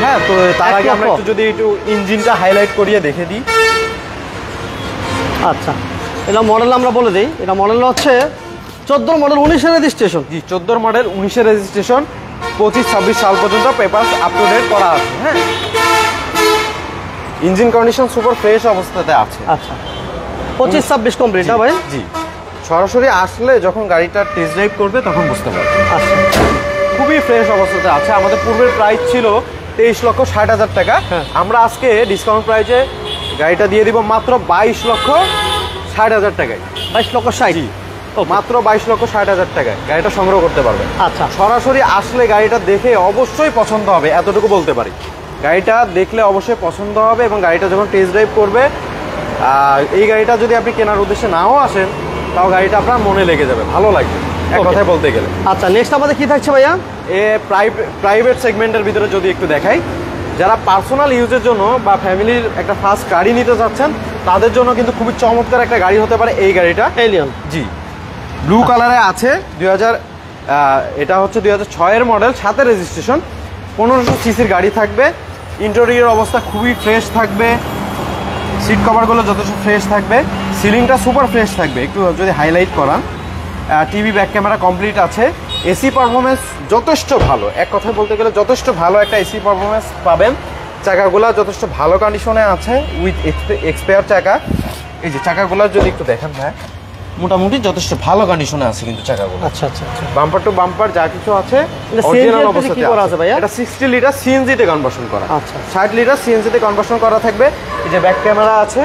হ্যাঁ, তো তার আগে আমরা যদি একটু ইঞ্জিনটা হাইলাইট করিয়ে দেখে দিই।
আচ্ছা, এটা মডেল আমরা বলে দিই। এটা মডেল হচ্ছে 14 মডেল 19-এর রেজিস্ট্রেশন।
জি, 14 মডেল 19-এর রেজিস্ট্রেশন। 25-26 সাল পর্যন্ত পেপারস আপ টু ডেট করা আছে। হ্যাঁ, ইঞ্জিন কন্ডিশন সুপার ফ্রেশ অবস্থাতে আছে।
আচ্ছা, 25-26 কমপ্লিট না ভাই?
জি, সরাসরি আসলে যখন গাড়িটা টেস্ট ড্রাইভ করবে তখন বুঝতে পারবে।
আচ্ছা,
খুবই ফ্রেশ অবস্থাতে আছে। আমাদের পূর্বের প্রাইস ছিল 23,60,000 টাকা। আমরা আজকে ডিসকাউন্ট প্রাইসে গাড়িটা দিয়ে দিব মাত্র 22,60,000 টাকায়।
22,60,000?
মাত্র 22,60,000 টাকায় গাড়িটা সংগ্রহ করতে পারবে।
আচ্ছা,
সরাসরি আসলে গাড়িটা দেখে অবশ্যই পছন্দ হবে, এতটুকু বলতে পারি। গাড়িটা দেখলে অবশ্যই পছন্দ হবে এবং গাড়িটা যখন টেস্ট ড্রাইভ করবে, এই গাড়িটা যদি আপনি কেনার উদ্দেশ্যে নাও আসেন, তাও গাড়িটা আপনার মনে লেগে যাবে, ভালো লাগবে এক কথায় বলতে গেলে।
আচ্ছা, নেক্সট আমাদের কি থাকছে ভাইয়া?
প্রাইভেট সেগমেন্টের ভিতরে যদি একটু দেখাই, যারা পার্সোনাল ইউজের জন্য বা ফ্যামিলির একটা ফার্স্ট গাড়ি নিতে চাচ্ছেন, তাদের জন্য কিন্তু খুবই চমৎকার একটা গাড়ি হতে পারে এই গাড়িটা।
এলিয়ন।
জি, ব্লু কালারে আছে। এটা হচ্ছে 2006-এর মডেল, 7-এর রেজিস্ট্রেশন। 1500 সিসির গাড়ি থাকবে। ইন্টেরিয়র অবস্থা খুবই ফ্রেশ থাকবে। সিট কভারগুলো যথেষ্ট ফ্রেশ থাকবে। সিলিংটা সুপার ফ্রেশ থাকবে। একটু যদি হাইলাইট করান, টিভি ব্যাক ক্যামেরা কমপ্লিট আছে। এসি পারফরমেন্স যথেষ্ট ভালো, এক কথায় বলতে গেলে যথেষ্ট ভালো একটা এসি পারফরমেন্স পাবেন। চাকাগুলো যথেষ্ট ভালো কন্ডিশনে আছে উইথ এক্সপায়ার চাকা। এই যে চাকাগুলো যদি একটু দেখেন, হ্যাঁ মোটামুটি যথেষ্ট ভালো কন্ডিশনে আছে কিন্তু চাকাগুলো।
আচ্ছা আচ্ছা,
বাম্পার টু বাম্পার যা কিছু আছে
অরিজিনাল অবস্থাতে আছে ভাইয়া।
এটা 60 লিটার সিএনজি তে কনভার্সন করা।
আচ্ছা,
60 লিটার সিএনজি তে কনভার্সন করা থাকবে। এই যে ব্যাক ক্যামেরা আছে,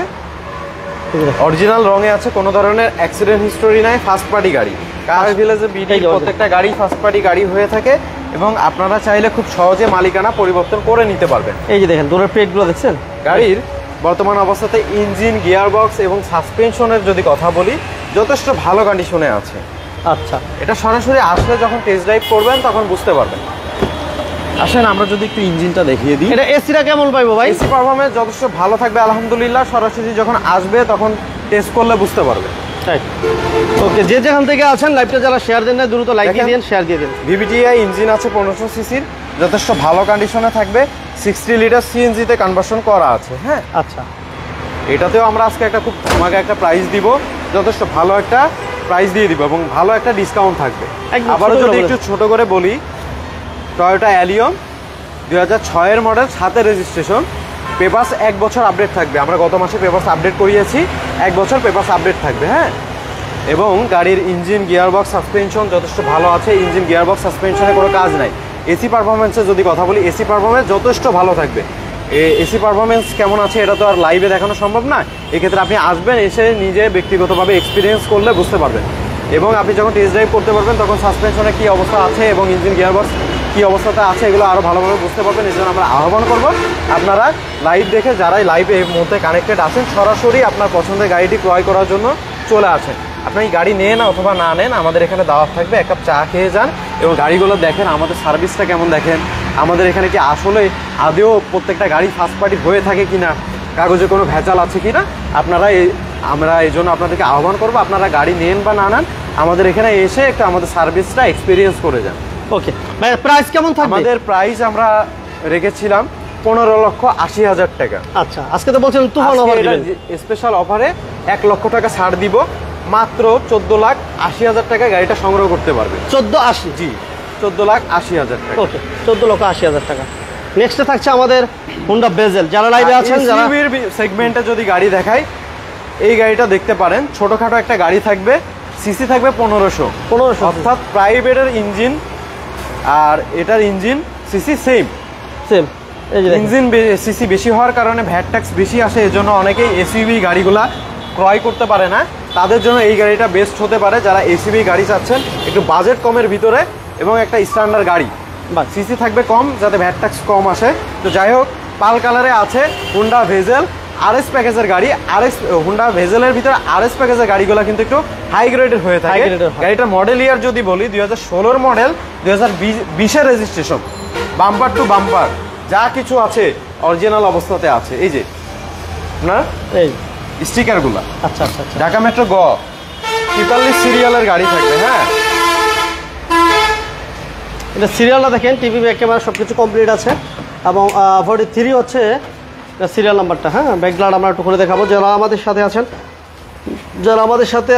অরিজিনাল রঙে আছে, কোনো ধরনের অ্যাক্সিডেন্ট হিস্টোরি নাই। ফার্স্ট পার্টি গাড়ি, কার ভিলেজে বিডি প্রত্যেকটা গাড়ি ফার্স্ট পার্টি গাড়ি হয়ে থাকে এবং আপনারা চাইলে খুব সহজে মালিকানা পরিবর্তন করে নিতে পারবেন।
এই যে দেখেন দূরের প্লেটগুলো দেখছেন।
গাড়ির বর্তমান অবস্থাতে ইঞ্জিন, গিয়ার বক্স এবং সাসপেনশনের যদি কথা বলি, যথেষ্ট ভালো কন্ডিশনে আছে।
আচ্ছা,
এটা সরাসরি আসলে যখন টেস্ট ড্রাইভ করবেন তখন বুঝতে পারবেন। আসেন আমরা যদি একটু ইঞ্জিনটা দেখিয়ে দিই।
এটা এসিটা কেমন পাইবো ভাই?
এসি পারফরম্যান্স যথেষ্ট ভালো থাকবে আলহামদুলিল্লাহ। সরাসরি যখন আসবে তখন টেস্ট করলে বুঝতে পারবে।
ওকে, যে যেখান থেকে আছেন লাইভটা যারা শেয়ার দেন না, দ্রুত লাইক দিয়ে দিন, শেয়ার দিয়ে দিন।
ভিভিটিআই ইঞ্জিন আছে 1500 সিসির, যথেষ্ট ভালো কন্ডিশনে থাকবে। 60 লিটার সিএনজিতে কনভার্সন করা আছে। হ্যাঁ,
আচ্ছা,
এটাতেও আমরা আজকে একটা খুব আমাকে একটা প্রাইস দিব, যথেষ্ট ভালো একটা প্রাইস দিয়ে দিব এবং ভালো একটা ডিসকাউন্ট থাকবে। আবারও যদি একটু ছোট করে বলি, টয়োটা অ্যালিয়ন 2006-এর মডেল, 7-এর রেজিস্ট্রেশন। পেপারস 1 বছর আপডেট থাকবে। আমরা গত মাসে পেপারস আপডেট করিয়েছি, 1 বছর পেপারস আপডেট থাকবে। হ্যাঁ, এবং গাড়ির ইঞ্জিন গিয়ারবক্স সাসপেনশন যথেষ্ট ভালো আছে। ইঞ্জিন গিয়ারবক্স সাসপেনশনে কোনো কাজ নাই। এসি পারফরমেন্সের যদি কথা বলি, এসি পারফরমেন্স যথেষ্ট ভালো থাকবে। এসি পারফরমেন্স কেমন আছে এটা তো আর লাইভে দেখানো সম্ভব না, এক্ষেত্রে আপনি আসবেন, এসে নিজে ব্যক্তিগতভাবে এক্সপিরিয়েন্স করলে বুঝতে পারবেন। এবং আপনি যখন টেস্ট ড্রাইভ করতে পারবেন তখন সাসপেনশনে কী অবস্থা আছে এবং ইঞ্জিন গিয়ারবক্স কী অবস্থাতে আছে এগুলো আরও ভালোভাবে বুঝতে পারবেন। এই জন্য আমরা আহ্বান করব আপনারা লাইভ দেখে, যারাই লাইভে এই মুহূর্তে কানেক্টেড আছেন, সরাসরি আপনার পছন্দের গাড়িটি ক্রয় করার জন্য চলে আসেন। আপনি গাড়ি নেন অথবা না নেন, আমাদের এখানে দাওয়াত থাকবে, এক কাপ চা খেয়ে যান এবং গাড়িগুলো দেখেন, আমাদের সার্ভিসটা কেমন দেখেন, আমাদের এখানে কি আসলে আদেও প্রত্যেকটা গাড়ি ফার্স্ট পার্টি হয়ে থাকে কিনা, কাগজে কোনো ভেজাল আছে কিনা। আমরা এই জন্য আপনাদেরকে আহ্বান করবো, আপনারা গাড়ি নেন বা না নেন, আমাদের এখানে এসে একটু আমাদের সার্ভিসটা এক্সপিরিয়েন্স করে যান।
ওকে ভাই, প্রাইস কেমন থাকবে?
আমাদের প্রাইস আমরা রেখেছিলাম 15,80,000 টাকা।
আচ্ছা, আজকে তো বলছেন তুফান অফার দিবেন।
স্পেশাল অফারে 1 লক্ষ টাকা ছাড় দিব, মাত্র 14,80,000 টাকা গাড়িটা সংগ্রহ করতে পারবে।
14,80?
জি, 14,80,000 টাকা।
ওকে, 14,80,000 টাকা। নেক্সটে থাকছে আমাদের হোন্ডা বেজেল। যারা লাইভে আছেন, যারা
সেগমেন্টে যদি গাড়ি দেখায়, এই গাড়িটা দেখতে পারেন। ছোটখাটো একটা গাড়ি থাকবে, সিসি থাকবে 1500, অর্থাৎ প্রাইভেটের ইঞ্জিন আর এটার engine CC same. Engine CC বেশি হওয়ার কারণে ভ্যাট ট্যাক্স বেশি আসে, এজন্য অনেকেই এসইউভি গাড়িগুলা ক্রয় করতে পারে না। তাদের জন্য এই গাড়িটা বেস্ট হতে পারে, যারা এসইউভি গাড়ি চাচ্ছেন একটু বাজেট কমের ভিতরে এবং একটা স্ট্যান্ডার্ড গাড়ি, সিসি থাকবে কম, যাতে ভ্যাট ট্যাক্স কম আসে। তো যাই হোক, পাল কালারে আছে হোন্ডা ভেজেল আরএস প্যাকেজের গাড়ি। হোন্ডা ভেজেলের ভিতরে আরএস প্যাকেজের গাড়িগুলো কিন্তু একটু হাই গ্রেডের হয়ে থাকে। গাড়িটার মডেল ইয়ার যদি বলি, 2016 মডেল, 2020-এর রেজিস্ট্রেশন, বাম্পার টু বাম্পার যা কিছু আছে অরিজিনাল অবস্থাতে আছে। এই যে আপনার
এই
স্টিকারগুলো,
আচ্ছা আচ্ছা আচ্ছা,
ঢাকা মেট্রো 43 সিরিয়ালের গাড়ি থাকবে। হ্যাঁ,
এটা সিরিয়ালটা দেখেন, টিভি ব্যাক ক্যামেরা সব কিছু কমপ্লিট আছে এবং 43 হচ্ছে সিরিয়াল নাম্বারটা। হ্যাঁ, ব্যাকগ্রাউন্ড আমরা একটু করে দেখাবো। যারা আমাদের সাথে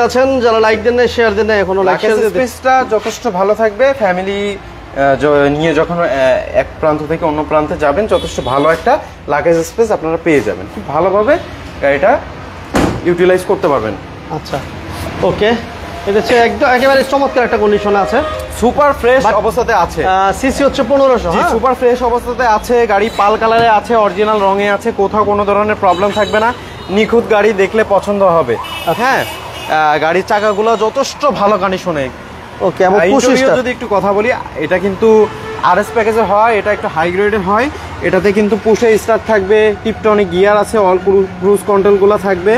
আছেন, যারা লাইক দেন না, শেয়ার দেন না, এখনো লাইক শেয়ার দিতে।
স্পেসটা যথেষ্ট ভালো থাকবে, ফ্যামিলি নিয়ে যখন এক প্রান্ত থেকে অন্য প্রান্তে যাবেন, যথেষ্ট ভালো একটা লাগেজ স্পেস আপনারা পেয়ে যাবেন, খুব ভালোভাবে গাড়িটা ইউটিলাইজ করতে পারবেন।
আচ্ছা, ওকে, এটা হচ্ছে একদম একেবারে চমৎকার একটা কন্ডিশনে আছে,
সুপার ফ্রেশ অবস্থাতে আছে।
সিসি হচ্ছে 1500।
জি, সুপার ফ্রেশ অবস্থাতে আছে, গাড়ি পাল কালারে আছে, অরিজিনাল রঙে আছে, কোথাও কোনো ধরনের প্রবলেম থাকবে না, নিখুঁত গাড়ি, দেখলে পছন্দ হবে। হ্যাঁ, গাড়ির চাকাগুলো যথেষ্ট ভালো কন্ডিশনে।
ওকে, এবং
যদি একটু কথা বলি, এটা কিন্তু আরএস প্যাকেজের হয়, এটা একটু হাই গ্রেডের হয়। এটাতে কিন্তু পুশে স্টার্ট থাকবে, টিপটনিক গিয়ার আছে, অল ক্রুজ কন্ট্রোলগুলো থাকবে,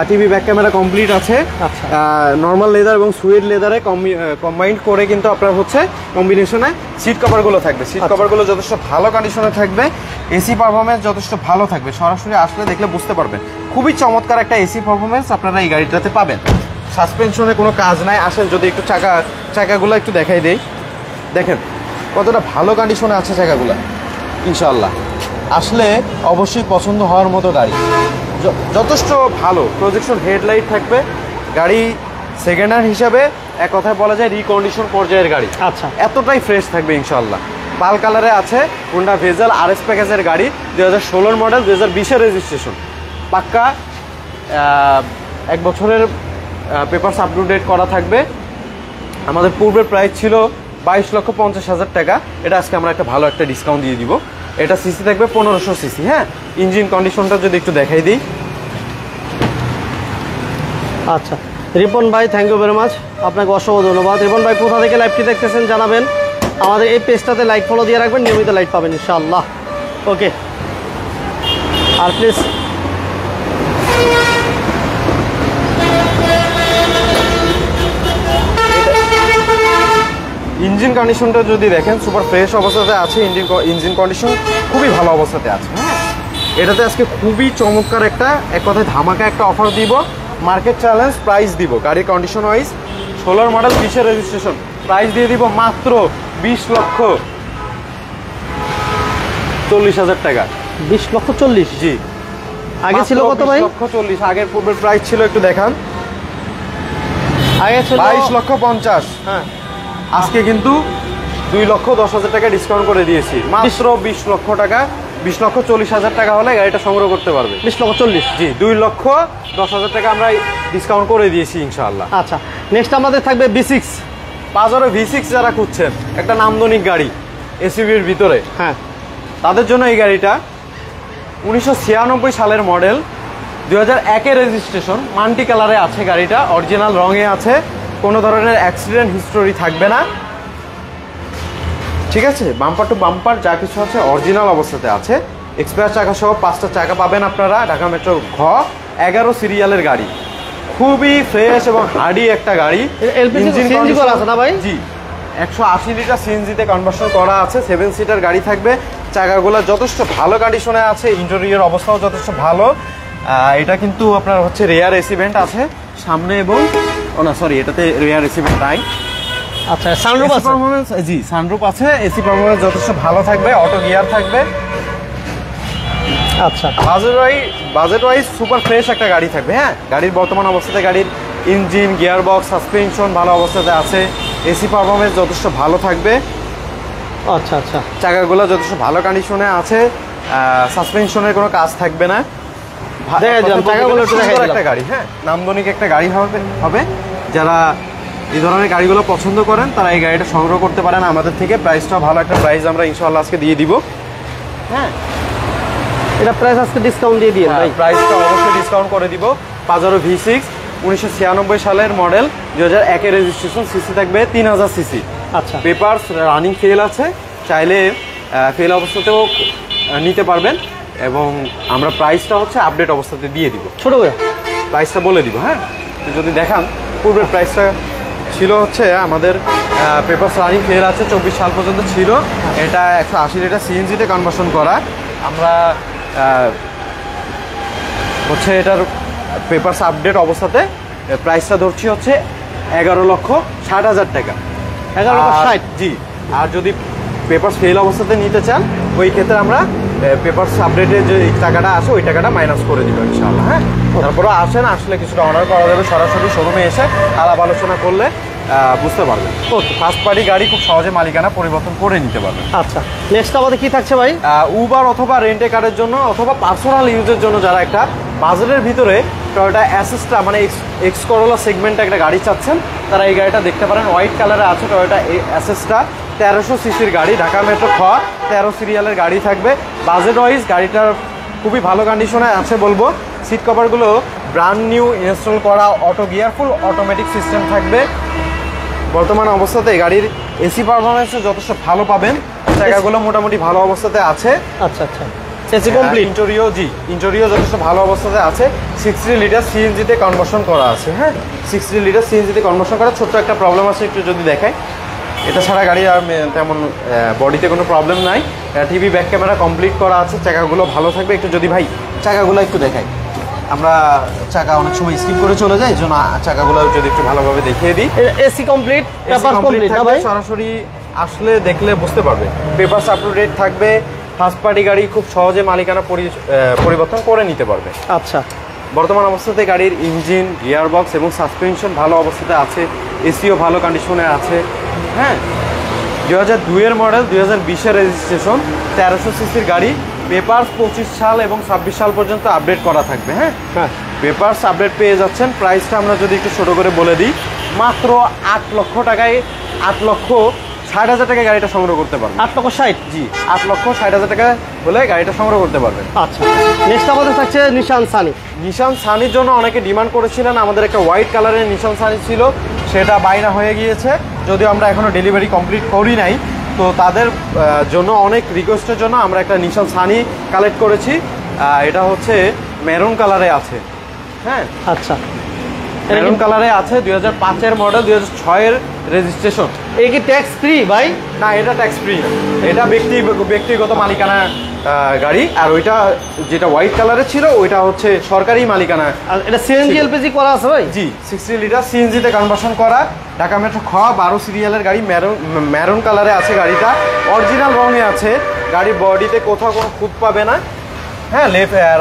টিভি ব্যাক ক্যামেরা কমপ্লিট আছে। নর্মাল লেদার এবং সুইড লেদারে কম্বাইন্ড করে কিন্তু আপনার হচ্ছে কম্বিনেশনে সিট কভারগুলো থাকবে। সিট কভারগুলো যথেষ্ট ভালো কন্ডিশনে থাকবে, এসি পারফরমেন্স যথেষ্ট ভালো থাকবে, সরাসরি আসলে দেখলে বুঝতে পারবেন। খুবই চমৎকার একটা এসি পারফরমেন্স আপনারা এই গাড়িটাতে পাবেন। সাসপেনশনে কোনো কাজ নাই। আসেন যদি একটু চাকাগুলো একটু দেখাই দেই, দেখেন কতটা ভালো কন্ডিশনে আছে চাকাগুলো। ইনশাআল্লাহ আসলে অবশ্যই পছন্দ হওয়ার মতো গাড়ি, যথেষ্ট ভালো। প্রজেকশন হেডলাইট থাকবে, গাড়ি সেকেন্ড হ্যান্ড হিসাবে এক কথায় বলা যায় রিকন্ডিশন পর্যায়ের গাড়ি।
আচ্ছা,
এতটাই ফ্রেশ থাকবে ইনশাআল্লাহ। পাল কালারে আছে, হোন্ডা ভেজেল আরএস প্যাকেজের গাড়ি, 2016 মডেল, 2020-এর রেজিস্ট্রেশন, পাক্কা 1 বছরের পেপারস আপ টু ডেট করা থাকবে। আমাদের পূর্বের প্রাইস ছিল 22,50,000 টাকা, এটা আজকে আমরা একটা ভালো একটা ডিসকাউন্ট দিয়ে দিব। এটা সিসি থাকবে 1500 সিসি। হ্যাঁ, ইঞ্জিন কন্ডিশনটা যদি একটু দেখাই দিই।
আচ্ছা, রিপন ভাই, থ্যাংক ইউ ভেরি মাচ, আপনাকে অসংখ্য ধন্যবাদ। রিপন ভাই কোথা থেকে লাইভটি দেখতেছেন জানাবেন, আমাদের এই পেজটাতে লাইক ফলো দিয়ে রাখবেন, নিয়মিত লাইক পাবেন ইনশাআল্লাহ। ওকে, আর প্লিজ
ইঞ্জিন কন্ডিশনটা যদি দেখেন, সুপার ফ্রেশ অবস্থাতে আছে, ইঞ্জিন কন্ডিশন খুবই ভালো অবস্থাতে আছে। হ্যাঁ, এটাতে আজকে খুবই চমৎকার একটা, এক কথায় ধামাকা একটা অফার দিব, মার্কেট চ্যালেঞ্জ প্রাইস দিব। গাড়ির কন্ডিশন ওয়াইজ 16 মডেল, 20-এর রেজিস্ট্রেশন, প্রাইস দিয়ে দিব মাত্র 20,40,000 টাকা।
20,40,000?
জি,
আগে ছিল কত ভাই?
20,40,000। আগের পূর্বের প্রাইস ছিল একটু দেখান,
আগে ছিল
22,50,000।
হ্যাঁ,
আজকে কিন্তু 2,10,000 টাকা ডিসকাউন্ট করে দিয়েছি, মাত্র 20 লক্ষ টাকা 20,40,000 টাকা হলে গাড়িটা সংগ্রহ করতে পারবে।
20,40,000।
জি, 2,10,000 টাকা আমরা ডিসকাউন্ট করে দিয়েছি ইনশাআল্লাহ।
আচ্ছা, নেক্সট আমাদের থাকবে B6।
পাজরো V6 যারা খুঁজছেন একটা নান্দনিক গাড়ি এসইউভির ভিতরে,
হ্যাঁ,
তাদের জন্য এই গাড়িটা 1996 সালের মডেল, 2001-এর রেজিস্ট্রেশন, মাল্টি কালারে আছে গাড়িটা, অরিজিনাল রঙে আছে, কোনো ধরনের অ্যাক্সিডেন্ট হিস্টোরি থাকবে না, ঠিক আছে। বাম্পার টু বাম্পার যা কিছু আছে অরিজিনাল অবস্থাতে আছে। এক্সপ্রেস চাকা সহ 5টা চাকা পাবেন আপনারা। ঢাকা মেট্রো ঘ 11 সিরিয়ালের গাড়ি, খুবই ফ্রেশ এবং হার্ডি একটা গাড়ি।
এলপিজি সিএনজি করা আছে না ভাই?
জি, 180 লিটার সিএনজিতে কনভার্সন করা আছে। 7 সিটার গাড়ি থাকবে। চাকাগুলো যথেষ্ট ভালো কন্ডিশনে আছে, ইন্টেরিয়র অবস্থাও যথেষ্ট ভালো। এটা কিন্তু আপনার হচ্ছে রেয়ার এসি ভেন্ট আছে সামনে, এবং এটাতে রেয়ার এসি ভেন্ট নাই।
আচ্ছা, সানরুফ আছে?
জি, সানরুফ আছে। এসি পারফরম্যান্স যথেষ্ট ভালো থাকবে, অটো গিয়ার থাকবে।
আচ্ছা,
বাজেট ওয়াইজ সুপার ফ্রেশ একটা গাড়ি থাকবে। হ্যাঁ, গাড়ির বর্তমান অবস্থাতে গাড়ির ইঞ্জিন, গিয়ার বক্স, সাসপেনশন ভালো অবস্থাতে আছে। এসি পারফরম্যান্স যথেষ্ট ভালো থাকবে।
আচ্ছা আচ্ছা,
চাকাগুলো যথেষ্ট ভালো কন্ডিশনে আছে। সাসপেনশনের কোনো কাজ থাকবে না।
চাকাগুলো
একটা গাড়ি, হ্যাঁ, নান্দনিক একটা গাড়ি হবে। যারা এই ধরনের গাড়িগুলো পছন্দ করেন তারা এই গাড়িটা সংগ্রহ করতে পারেন আমাদের থেকে। প্রাইসটাও ভালো একটা প্রাইস আমরা ইনশাআল্লাহ আজকে দিয়ে দিব। হ্যাঁ,
এটা প্রাইস আজকে ডিসকাউন্ট দিয়ে দিন ভাই।
প্রাইসটা অবশ্যই ডিসকাউন্ট করে দিব। পাজারো V6 1996 সালের মডেল, 2001-এর রেজিস্ট্রেশন, সিসি থাকবে 3000 সিসি।
আচ্ছা,
পেপারস রানিং ফেল আছে, চাইলে ফেল অবস্থাতেও নিতে পারবেন, এবং আমরা প্রাইসটা হচ্ছে আপডেট অবস্থাতে দিয়ে দিব।
ছোট করে
প্রাইসটা বলে দিব। হ্যাঁ, যদি দেখান পূর্বের প্রাইসটা ছিল হচ্ছে আমাদের পেপারস রানিং ফেল আছে, 24 সাল পর্যন্ত ছিল। এটা 180 লিটার সিএনজিতে কনভার্সন করা। আমরা হচ্ছে এটার পেপারস আপডেট অবস্থাতে প্রাইসটা ধরছি হচ্ছে 11,60,000 টাকা।
11,60,000?
জি, আর যদি পেপারস ফেল অবস্থাতে নিতে চান ওই ক্ষেত্রে আমরা পেপারস আপডেটের যে টাকাটা আছে ওই টাকাটা মাইনাস করে দিব ইনশাআল্লাহ। হ্যাঁ, তারপরে আসলে কিছুটা অনার করা যাবে। সরাসরি শোরুমে এসে আলাপ আলোচনা করলে বুঝতে পারবেন। ওকে, ফার্স্ট পার্টি গাড়ি খুব সহজে মালিকানা পরিবর্তন করে নিতে পারবেন।
আচ্ছা, নেক্সট আমাদের কি থাকছে ভাই?
উবার অথবা রেন্টে কারের জন্য অথবা পার্সোনাল ইউজের জন্য যারা একটা বাজারের ভিতরে টয়োটা অ্যাসেসটা মানে এক্স করোলা সেগমেন্টে একটা গাড়ি চাচ্ছেন, তারা এই গাড়িটা দেখতে পারেন। হোয়াইট কালারে আছে টয়োটা অ্যাসেসটা, 1300 সিসির গাড়ি, ঢাকা মেট্রো খ 13 সিরিয়ালের গাড়ি থাকবে। বাজেট ওয়াইজ গাড়িটার খুবই ভালো কন্ডিশনে আছে বলবো। সিট কভারগুলো ব্র্যান্ড নিউ ইনস্টল করা, auto gear, full automatic system থাকবে। বর্তমান অবস্থাতে গাড়ির এসি পারফরমেন্সও যথেষ্ট ভালো পাবেন। জায়গাগুলো মোটামুটি ভালো অবস্থাতে আছে।
আচ্ছা আচ্ছা, এসি কমপ্লিট।
ইন্টেরিয়র যথেষ্ট ভালো অবস্থাতে আছে। 60 লিটার সিএনজিতে কনভার্সন করা আছে। হ্যাঁ, 60 লিটার সিএনজিতে কনভার্সন করা। ছোট্ট একটা প্রবলেম আছে, একটু যদি দেখাই। এটা ছাড়া গাড়ির আর তেমন বডিতে কোনো প্রবলেম নাই। টিভি ব্যাক ক্যামেরা কমপ্লিট করা আছে। চাকাগুলো ভালো থাকবে। একটু যদি ভাই চাকাগুলো একটু দেখাই, আমরা চাকা অনেক সময় স্কিপ করে চলে যাই, এই জন্য চাকাগুলো যদি একটু ভালোভাবে দেখিয়ে দিই।
এসি কমপ্লিট, পেপার কমপ্লিট না ভাই?
সরাসরি আসলে দেখলে বুঝতে পারবে। পেপারস আপ টু ডেট থাকবে। ফার্স্ট পার্টি গাড়ি খুব সহজে মালিকানা পরিবর্তন করে নিতে পারবে।
আচ্ছা,
বর্তমান অবস্থাতে গাড়ির ইঞ্জিন, গিয়ার বক্স এবং সাসপেনশন ভালো অবস্থাতে আছে। এসিও ভালো কন্ডিশনে আছে। হ্যাঁ, 2002-এর মডেল, 2020-এর রেজিস্ট্রেশন, 1300 সিসির গাড়ি। পেপারস 25 সাল এবং 26 সাল পর্যন্ত আপডেট করা থাকবে। হ্যাঁ
হ্যাঁ,
পেপারস আপডেট পেয়ে যাচ্ছেন। প্রাইসটা আমরা যদি একটু ছোটো করে বলে দিই, মাত্র 8 লক্ষ টাকায়, 8,60,000 টাকায় গাড়িটা সংগ্রহ করতে পারবেন।
8,60,000?
জি, 8,60,000 টাকা হলে গাড়িটা সংগ্রহ করতে পারবেন।
আচ্ছা, নেক্সট আমাদের থাকছে নিশান সানি।
নিশান সানির জন্য অনেকে ডিমান্ড করেছিলেন। আমাদের একটা হোয়াইট কালারের নিশান সানি ছিল, সেটা বাইনা হয়ে গিয়েছে। যদিও আমরা এখনও ডেলিভারি কমপ্লিট করি নাই, তো তাদের জন্য অনেক রিকোয়েস্টের জন্য আমরা একটা নিশান সানি কালেক্ট করেছি। এটা হচ্ছে মেরুন কালারে আছে। হ্যাঁ,
আচ্ছা,
মেরুন কালারে আছে। 2005-এর মডেল, 2006-এর রেজিস্ট্রেশন।
এই কি ট্যাক্স ফ্রি ভাই?
না, এটা ট্যাক্স ফ্রি। এটা ব্যক্তিগত মালিকানা গাড়ি। আর ওইটা যেটা হোয়াইট কালারে ছিল ওইটা হচ্ছে সরকারি মালিকানা।
আর এটা সিএনজি এলপিজি করা আছে ভাই?
জি, 60 লিটার সিএনজিতে কনভার্সন করা। ঢাকা মেট্রো খ 12 সিরিয়ালের গাড়ি। মেরুন কালারে আছে গাড়িটা, অরিজিনাল রঙে আছে। গাড়ির বডিতে কোথাও কোনো খুঁত পাবে না। হ্যাঁ,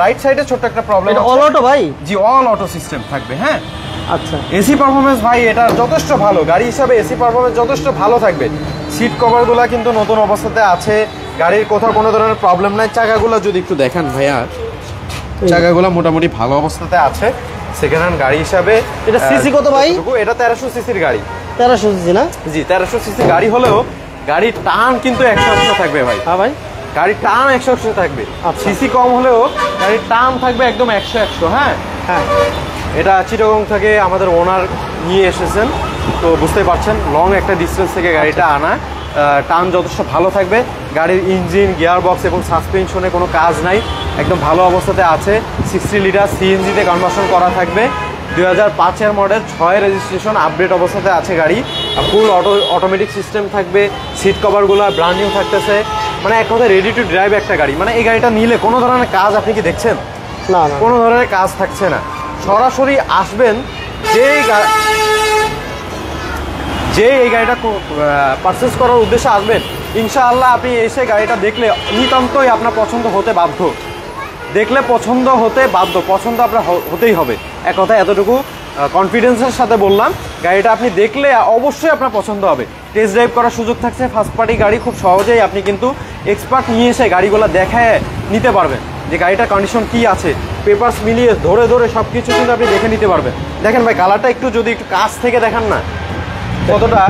রাইট সাইডে ছোট্ট একটা প্রবলেম।
এটা অল অটো ভাই?
জি, অল অটো সিস্টেম থাকবে। হ্যাঁ,
আচ্ছা,
এসি পারফরমেন্স ভাই এটা যথেষ্ট ভালো গাড়ি হিসাবে। এসি পারফরমেন্স যথেষ্ট ভালো থাকবে। সিট কভারগুলো কিন্তু নতুন অবস্থাতে আছে। গাড়ির কোথাও কোনো ধরনের প্রবলেম নাই। চাকাগুলো যদি একটু দেখেন ভাইয়া, চাকাগুলো মোটামুটি ভালো অবস্থাতে আছে। সেকেন্ড হ্যান্ড গাড়ি হিসাবে
এটা সিসি কত ভাই?
এটা 1300 সিসির গাড়ি।
1300 সিসি না?
জি 1300 সিসি গাড়ি হলেও গাড়ির টান কিন্তু 100 থাকবে ভাই।
হ্যাঁ ভাই,
গাড়ির টান 100 থাকবে।
আচ্ছা।
সিসি কম হলেও গাড়ির টান থাকবে একদম 100। হ্যাঁ
হ্যাঁ,
এটা চিটাগং থেকে আমাদের ওনার নিয়ে এসেছেন, তো বুঝতে পারছেন লং একটা ডিস্টেন্স থেকে গাড়িটা আনা। টান যথেষ্ট ভালো থাকবে। গাড়ির ইঞ্জিন, গিয়ার বক্স এবং সাসপেনশনে কোনো কাজ নাই, একদম ভালো অবস্থাতে আছে। 60 লিটার সিএনজিতে কনভার্সন করা থাকবে। 2005-এর মডেল, 6 রেজিস্ট্রেশন, আপডেট অবস্থাতে আছে গাড়ি। ফুল অটোমেটিক সিস্টেম থাকবে। সিট কভারগুলো ব্র্যান্ড নিউ থাকতেছে। মানে এক কথায় রেডি টু ড্রাইভ একটা গাড়ি। মানে এই গাড়িটা নিলে কোনো ধরনের কাজ আপনি কি দেখছেন?
না না,
কোনো ধরনের কাজ থাকছে না। সরাসরি আসবেন, যে এই গাড়িটা পারচেস করার উদ্দেশ্যে আসবেন, ইনশাআল্লাহ আপনি এসে গাড়িটা দেখলে নিতান্তই আপনার পছন্দ হতে বাধ্য। দেখলে পছন্দ হতে বাধ্য, পছন্দ আপনার হতেই হবে। এক কথা এতটুকু কনফিডেন্সের সাথে বললাম, গাড়িটা আপনি দেখলে অবশ্যই আপনার পছন্দ হবে। টেস্ট ড্রাইভ করার সুযোগ থাকছে। ফার্স্ট পার্টি গাড়ি, খুব সহজেই আপনি কিন্তু এক্সপার্ট নিয়ে এসে গাড়িগুলো দেখায় নিতে পারবেন যে গাড়িটার কন্ডিশন কি আছে। পেপারস মিলিয়ে ধরে ধরে সব কিছু কিন্তু আপনি দেখে নিতে পারবেন। দেখেন ভাই, কালারটা একটু যদি একটু কাছ থেকে দেখান না, কতটা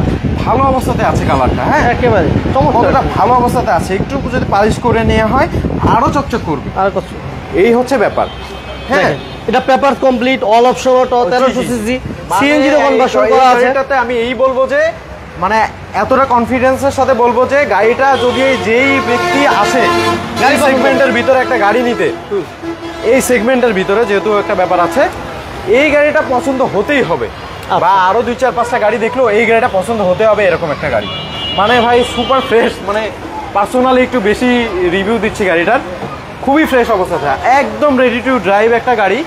ভালো অবস্থাতে আছে কালারটা। হ্যাঁ
একেবারে
কতটা ভালো অবস্থাতে আছে। একটু যদি পালিশ করে নেওয়া হয় আরো চকচক করবে।
আর কত,
এই হচ্ছে ব্যাপার। হ্যাঁ,
এটা paper complete, all option auto, 1300 CC, CNG তে কনভার্সন করা আছে।
এটাতে আমি এই বলবো যে মানে এতটা কনফিডেন্সের সাথে বলবো যে গাড়িটা যদি যেই ব্যক্তি আসে গাড়ি সেগমেন্টের ভিতরে একটা গাড়ি নিতে, এই সেগমেন্টের ভিতরে যেহেতু একটা ব্যাপার আছে, এই গাড়িটা পছন্দ হতেই হবে। বা আরো 2-4-5টা গাড়ি দেখলেও এই গাড়িটা পছন্দ হতে হবে, এরকম একটা গাড়ি। মানে ভাই সুপার ফ্রেশ, মানে পার্সোনালি একটু বেশি রিভিউ দিচ্ছি গাড়িটার। খুবই ফ্রেশ অবস্থাতে, একদম রেডি টু ড্রাইভ একটা গাড়ি।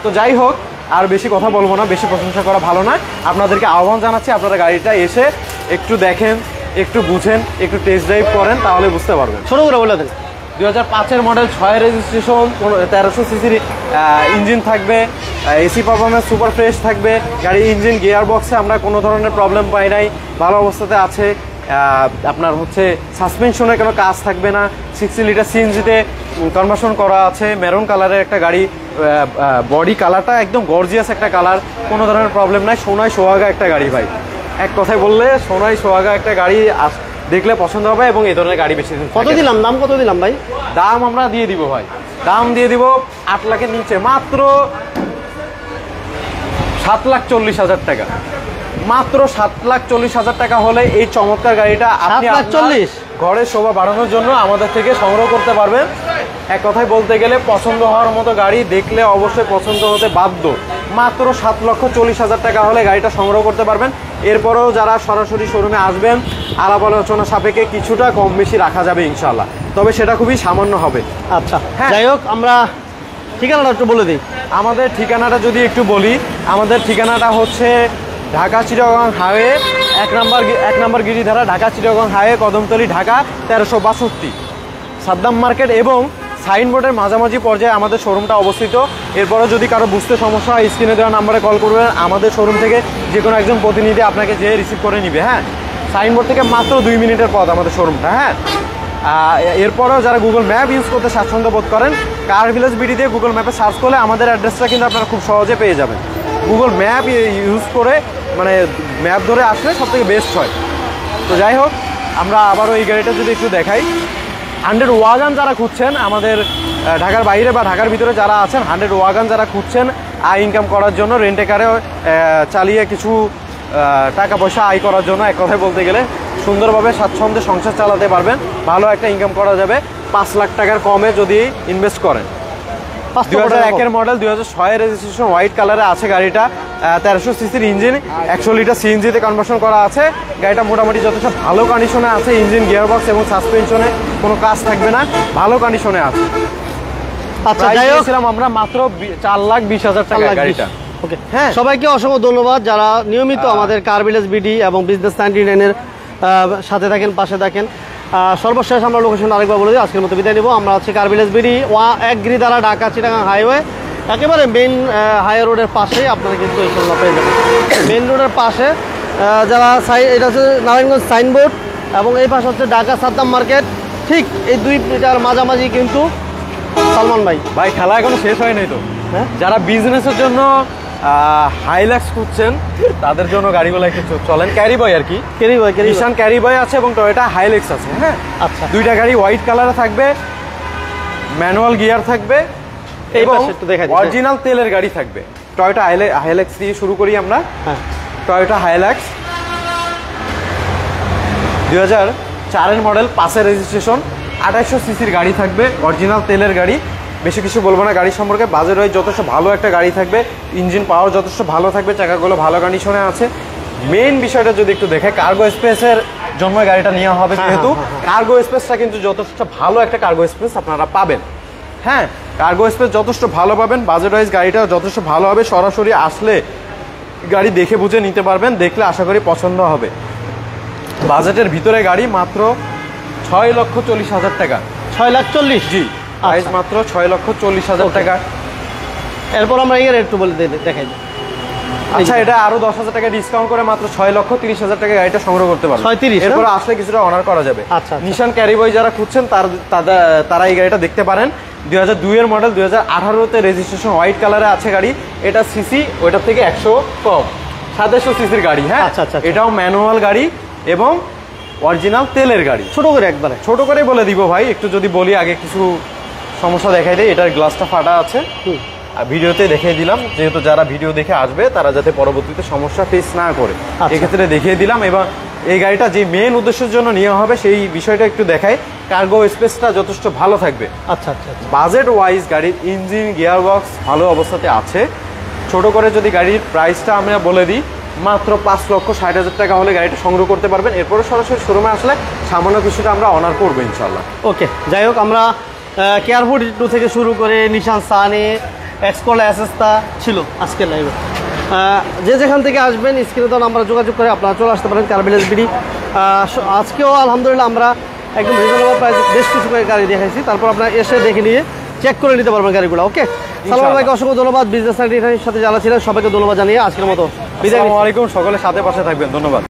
তো যাই হোক, আর বেশি কথা বলবো না, বেশি প্রশংসা করা ভালো না। আপনাদেরকে আহ্বান জানাচ্ছি, আপনারা গাড়িটা এসে একটু দেখেন, একটু বুঝেন, একটু টেস্ট ড্রাইভ করেন, তাহলে বুঝতে পারবেন।
ছোট করে বলে দেন।
2005-এর মডেল, 6 রেজিস্ট্রেশন, 1300 সিসির ইঞ্জিন থাকবে। এসি পারফরমেন্স সুপার ফ্রেশ থাকবে। গাড়ির ইঞ্জিন, গিয়ার বক্সে আমরা কোনো ধরনের প্রবলেম পাই নাই, ভালো অবস্থাতে আছে। আপনার হচ্ছে সাসপেনশনের কোনো কাজ থাকবে না। 60 লিটার সিএনজিতে কনভার্সন করা আছে। মেরুন কালারের একটা গাড়ি, বডি কালারটা একদম গর্জিয়াস একটা কালার, কোনো ধরনের প্রবলেম নাই। সোনায় সোহাগা একটা গাড়ি ভাই, এক কথায় বললে সোনায় সোহাগা একটা গাড়ি। দেখলে পছন্দ হবে এবং এই ধরনের গাড়ি বেশি দিন।
কত দিলাম, দাম কত দিলাম ভাই?
দাম আমরা দিয়ে দিব ভাই, দাম দিয়ে দিব 8 লাখের নিচে, মাত্র 7,40,000 টাকা। মাত্র 7,40,000 টাকা হলে এই চমৎকার গাড়িটা আপনি
7,40,000
ঘরে শোভা বাড়ানোর জন্য আমাদের থেকে সংগ্রহ করতে পারবেন। এক কথায় বলতে গেলে পছন্দ হওয়ার মতো গাড়ি, দেখলে অবশ্যই পছন্দ হতে বাধ্য। মাত্র 7,40,000 টাকা হলে গাড়িটা সংগ্রহ করতে পারবেন। এরপরেও যারা সরাসরি শোরুমে আসবেন, আলাপ আলোচনা সাপেক্ষে কিছুটা কম বেশি রাখা যাবে ইনশাল্লাহ, তবে সেটা খুবই সামান্য হবে।
আচ্ছা,
হ্যাঁ।
যাই হোক, আমরা ঠিকানাটা একটু বলে দিই।
আমাদের ঠিকানাটা যদি একটু বলি, আমাদের ঠিকানাটা হচ্ছে ঢাকা চিটাগং হাইওয়ে 1 নম্বর গিরিধারা, ঢাকা চিটাগং হাইওয়ে, কদমতলী, ঢাকা 1362, সাদ্দাম মার্কেট এবং সাইনবোর্ডের মাঝামাঝি পর্যায়ে আমাদের শোরুমটা অবস্থিত। এরপরও যদি কারো বুঝতে সমস্যা হয়, স্ক্রিনে দেওয়া নাম্বারে কল করবেন। আমাদের শোরুম থেকে যে কোনো একজন প্রতিনিধি আপনাকে যেয়ে রিসিভ করে নিবে। হ্যাঁ, সাইনবোর্ড থেকে মাত্র 2 মিনিটের পথ আমাদের শোরুমটা। হ্যাঁ, এরপরেও যারা গুগল ম্যাপ ইউজ করতে স্বাচ্ছন্দ্য বোধ করেন, কার ভিলেজ বিডি দিয়ে গুগল ম্যাপে সার্চ করলে আমাদের অ্যাড্রেসটা কিন্তু আপনারা খুব সহজে পেয়ে যাবেন। গুগল ম্যাপ ইউজ করে, মানে ম্যাপ ধরে আসলে সবথেকে বেস্ট হয়। তো যাই হোক, আমরা আবারও এই গাড়িটা যদি একটু দেখাই। 100 ওয়াগান যারা খুঁজছেন, আমাদের ঢাকার বাইরে বা ঢাকার ভিতরে যারা আছেন, 100 ওয়াগান যারা খুঁজছেন আয় ইনকাম করার জন্য, রেন্টে কারে চালিয়ে কিছু টাকা পয়সা আয় করার জন্য, এক কথায় বলতে গেলে সুন্দরভাবে স্বাচ্ছন্দ্যে সংসার চালাতে পারবেন, ভালো একটা ইনকাম করা যাবে 5 লাখ টাকার কমে যদি ইনভেস্ট করেন। 2001-এর মডেল, 2006 রেজিস্ট্রেশন, হোয়াইট কালারে আছে গাড়িটা। 1300 সিসির ইঞ্জিন, 100 লিটার সিএনজিতে কনভার্সন করা আছে। গাড়িটা মোটামুটি যথেষ্ট ভালো কন্ডিশনে আছে। ইঞ্জিন, গিয়ারবক্স এবং সাসপেনশনে কোনো কাজ থাকবে না, ভালো কন্ডিশনে আছে।
আচ্ছা, যাই হোক,
আমরা মাত্র 4,20,000 টাকা গাড়িটা।
ওকে, হ্যাঁ, সবাইকে অসংখ্য ধন্যবাদ যারা নিয়মিত আমাদের কার ভিলেজ বিডি এবং বিজনেস 99-এর সাথে থাকেন, পাশে থাকেন। সর্বশেষ আমরা লোকেশন আরেকবার বলে দিই, আজকের মতো বিদায় নেব। আমরা হচ্ছে car village BD 1 Giridhara, Dhaka Chittagong highway, একেবারে মেইন হাইওয়ে রোডের পাশেই আপনারা কিন্তু এই শোরুমটা পেয়ে যাবেন। মেইন রোডের পাশে যারা এটা হচ্ছে নারায়ণগঞ্জ সাইনবোর্ড, এবং এই পাশে হচ্ছে ঢাকা সাদ্দাম মার্কেট, ঠিক এই দুইটার মাঝামাঝি কিন্তু সালমান ভাই।
ভাই খেলা এখনো শেষ হয় নাই তো।
হ্যাঁ,
যারা বিজনেসের জন্য হাইলাক্স খুঁজছেন তাদের জন্য গাড়িগুলো একটু চলেন। ক্যারি বয় আর কি, নিশান ক্যারি বয় আছে এবং টয়োটা হাইলাক্স আছে। হ্যাঁ,
আচ্ছা,
দুইটা গাড়ি হোয়াইট কালারে থাকবে, ম্যানুয়াল গিয়ার থাকবে এবং অরিজিনাল তেলের গাড়ি থাকবে। টয়োটা হাইলাক্স দিয়ে শুরু করি আমরা।
হ্যাঁ,
টয়োটা হাইলাক্স 2004 মডেল, 5 রেজিস্ট্রেশন, 2800 সিসির গাড়ি থাকবে, অরিজিনাল তেলের গাড়ি। বেশি কিছু বলবো না গাড়ি সম্পর্কে। বাজেট ওয়াইজ যথেষ্ট ভালো একটা গাড়ি থাকবে, ইঞ্জিন পাওয়ার যথেষ্ট ভালো থাকবে, চাকাগুলো ভালো কন্ডিশনে আছে। মেইন বিষয়টা যদি একটু দেখে, কার্গো স্পেসের জন্য গাড়িটা নেওয়া হবে, যেহেতু কার্গো স্পেসটা কিন্তু যথেষ্ট ভালো একটা কার্গো স্পেস আপনারা পাবেন। হ্যাঁ, কার্গো স্পেস যথেষ্ট ভালো পাবেন, বাজেট ওয়াইজ গাড়িটা যথেষ্ট ভালো হবে। সরাসরি আসলে গাড়ি দেখে বুঝে নিতে পারবেন, দেখলে আশা করি পছন্দ হবে। বাজেটের ভিতরে গাড়ি মাত্র 6,40,000 টাকা।
6,40,000?
জি, প্রাইস মাত্র 6,40,000 টাকা।
এরপর আমরা এর একটু বলে দেখাই।
আচ্ছা, এটা আরো 10,000 টাকা ডিসকাউন্ট করে মাত্র 6,30,000 টাকা গাড়িটা সংগ্রহ করতে পারবেন।
6,30,000?
এরপর আসলে কিছুটা অনার করা যাবে।
আচ্ছা,
নিশান ক্যারিবয় যারা খুঁজছেন তারা এই গাড়িটা দেখতে পারেন। 2002 এর মডেল, 2018-তে রেজিস্ট্রেশন, হোয়াইট কালারে আছে গাড়ি। এটা সিসি ওইটার থেকে 100 কম, 2700 সিসির গাড়ি। হ্যাঁ,
আচ্ছা, আচ্ছা,
এটাও ম্যানুয়াল গাড়ি এবং অরিজিনাল তেলের গাড়ি।
ছোট করে একবারে
ছোট করে বলে দিব ভাই, একটু যদি বলি আগে কিছু সমস্যা দেখাই দেয়। এটার গ্লাসটা ফাটা আছে, আর ভিডিওতে দেখিয়ে দিলাম, যেহেতু যারা ভিডিও দেখে আসবে তারা যাতে পরবর্তীতে সমস্যা ফেস না করে, এক্ষেত্রে দেখিয়ে দিলাম। এবং এই গাড়িটা যে মেন উদ্দেশ্যের জন্য নেওয়া হবে সেই বিষয়টা একটু দেখায়। কার্গো স্পেসটা যথেষ্ট ভালো থাকবে।
আচ্ছা, আচ্ছা।
বাজেট ওয়াইজ গাড়ির ইঞ্জিন, গিয়ার বক্স ভালো অবস্থাতে আছে। ছোট করে যদি গাড়ির প্রাইসটা আমরা বলে দিই, মাত্র 5,60,000 টাকা হলে গাড়িটা সংগ্রহ করতে পারবেন। এরপরে সরাসরি শোরুমে আসলে সামান্য কিছুটা আমরা অনার করবো ইনশাল্লাহ।
ওকে, যাই হোক, আমরা কেয়ার 42 থেকে শুরু করে নিশান সানি, এক্সকোলা অ্যাসেস্তা ছিল আজকের লাইভে। যে যেখান থেকে আসবেন স্ক্রিনে তো আমরা যোগাযোগ করে আপনারা চলে আসতে পারেন কার ভিলেজ বিডি। আজকেও আলহামদুলিল্লাহ আমরা একদম রিজনেবল প্রাইস বেশ কিছু করে গাড়ি দেখাইছি, তারপর আপনারা এসে দেখে নিয়ে চেক করে নিতে পারবেন গাড়িগুলো। ওকে, সালাম ভাইকে অসংখ্য ধন্যবাদ। বিজনেস সাইডের সাথে যারা ছিলেন সবাইকে ধন্যবাদ জানিয়ে আজকের মতো বিদায়।
আসসালামু আলাইকুম, সকলে সাথে পাশে থাকবেন, ধন্যবাদ।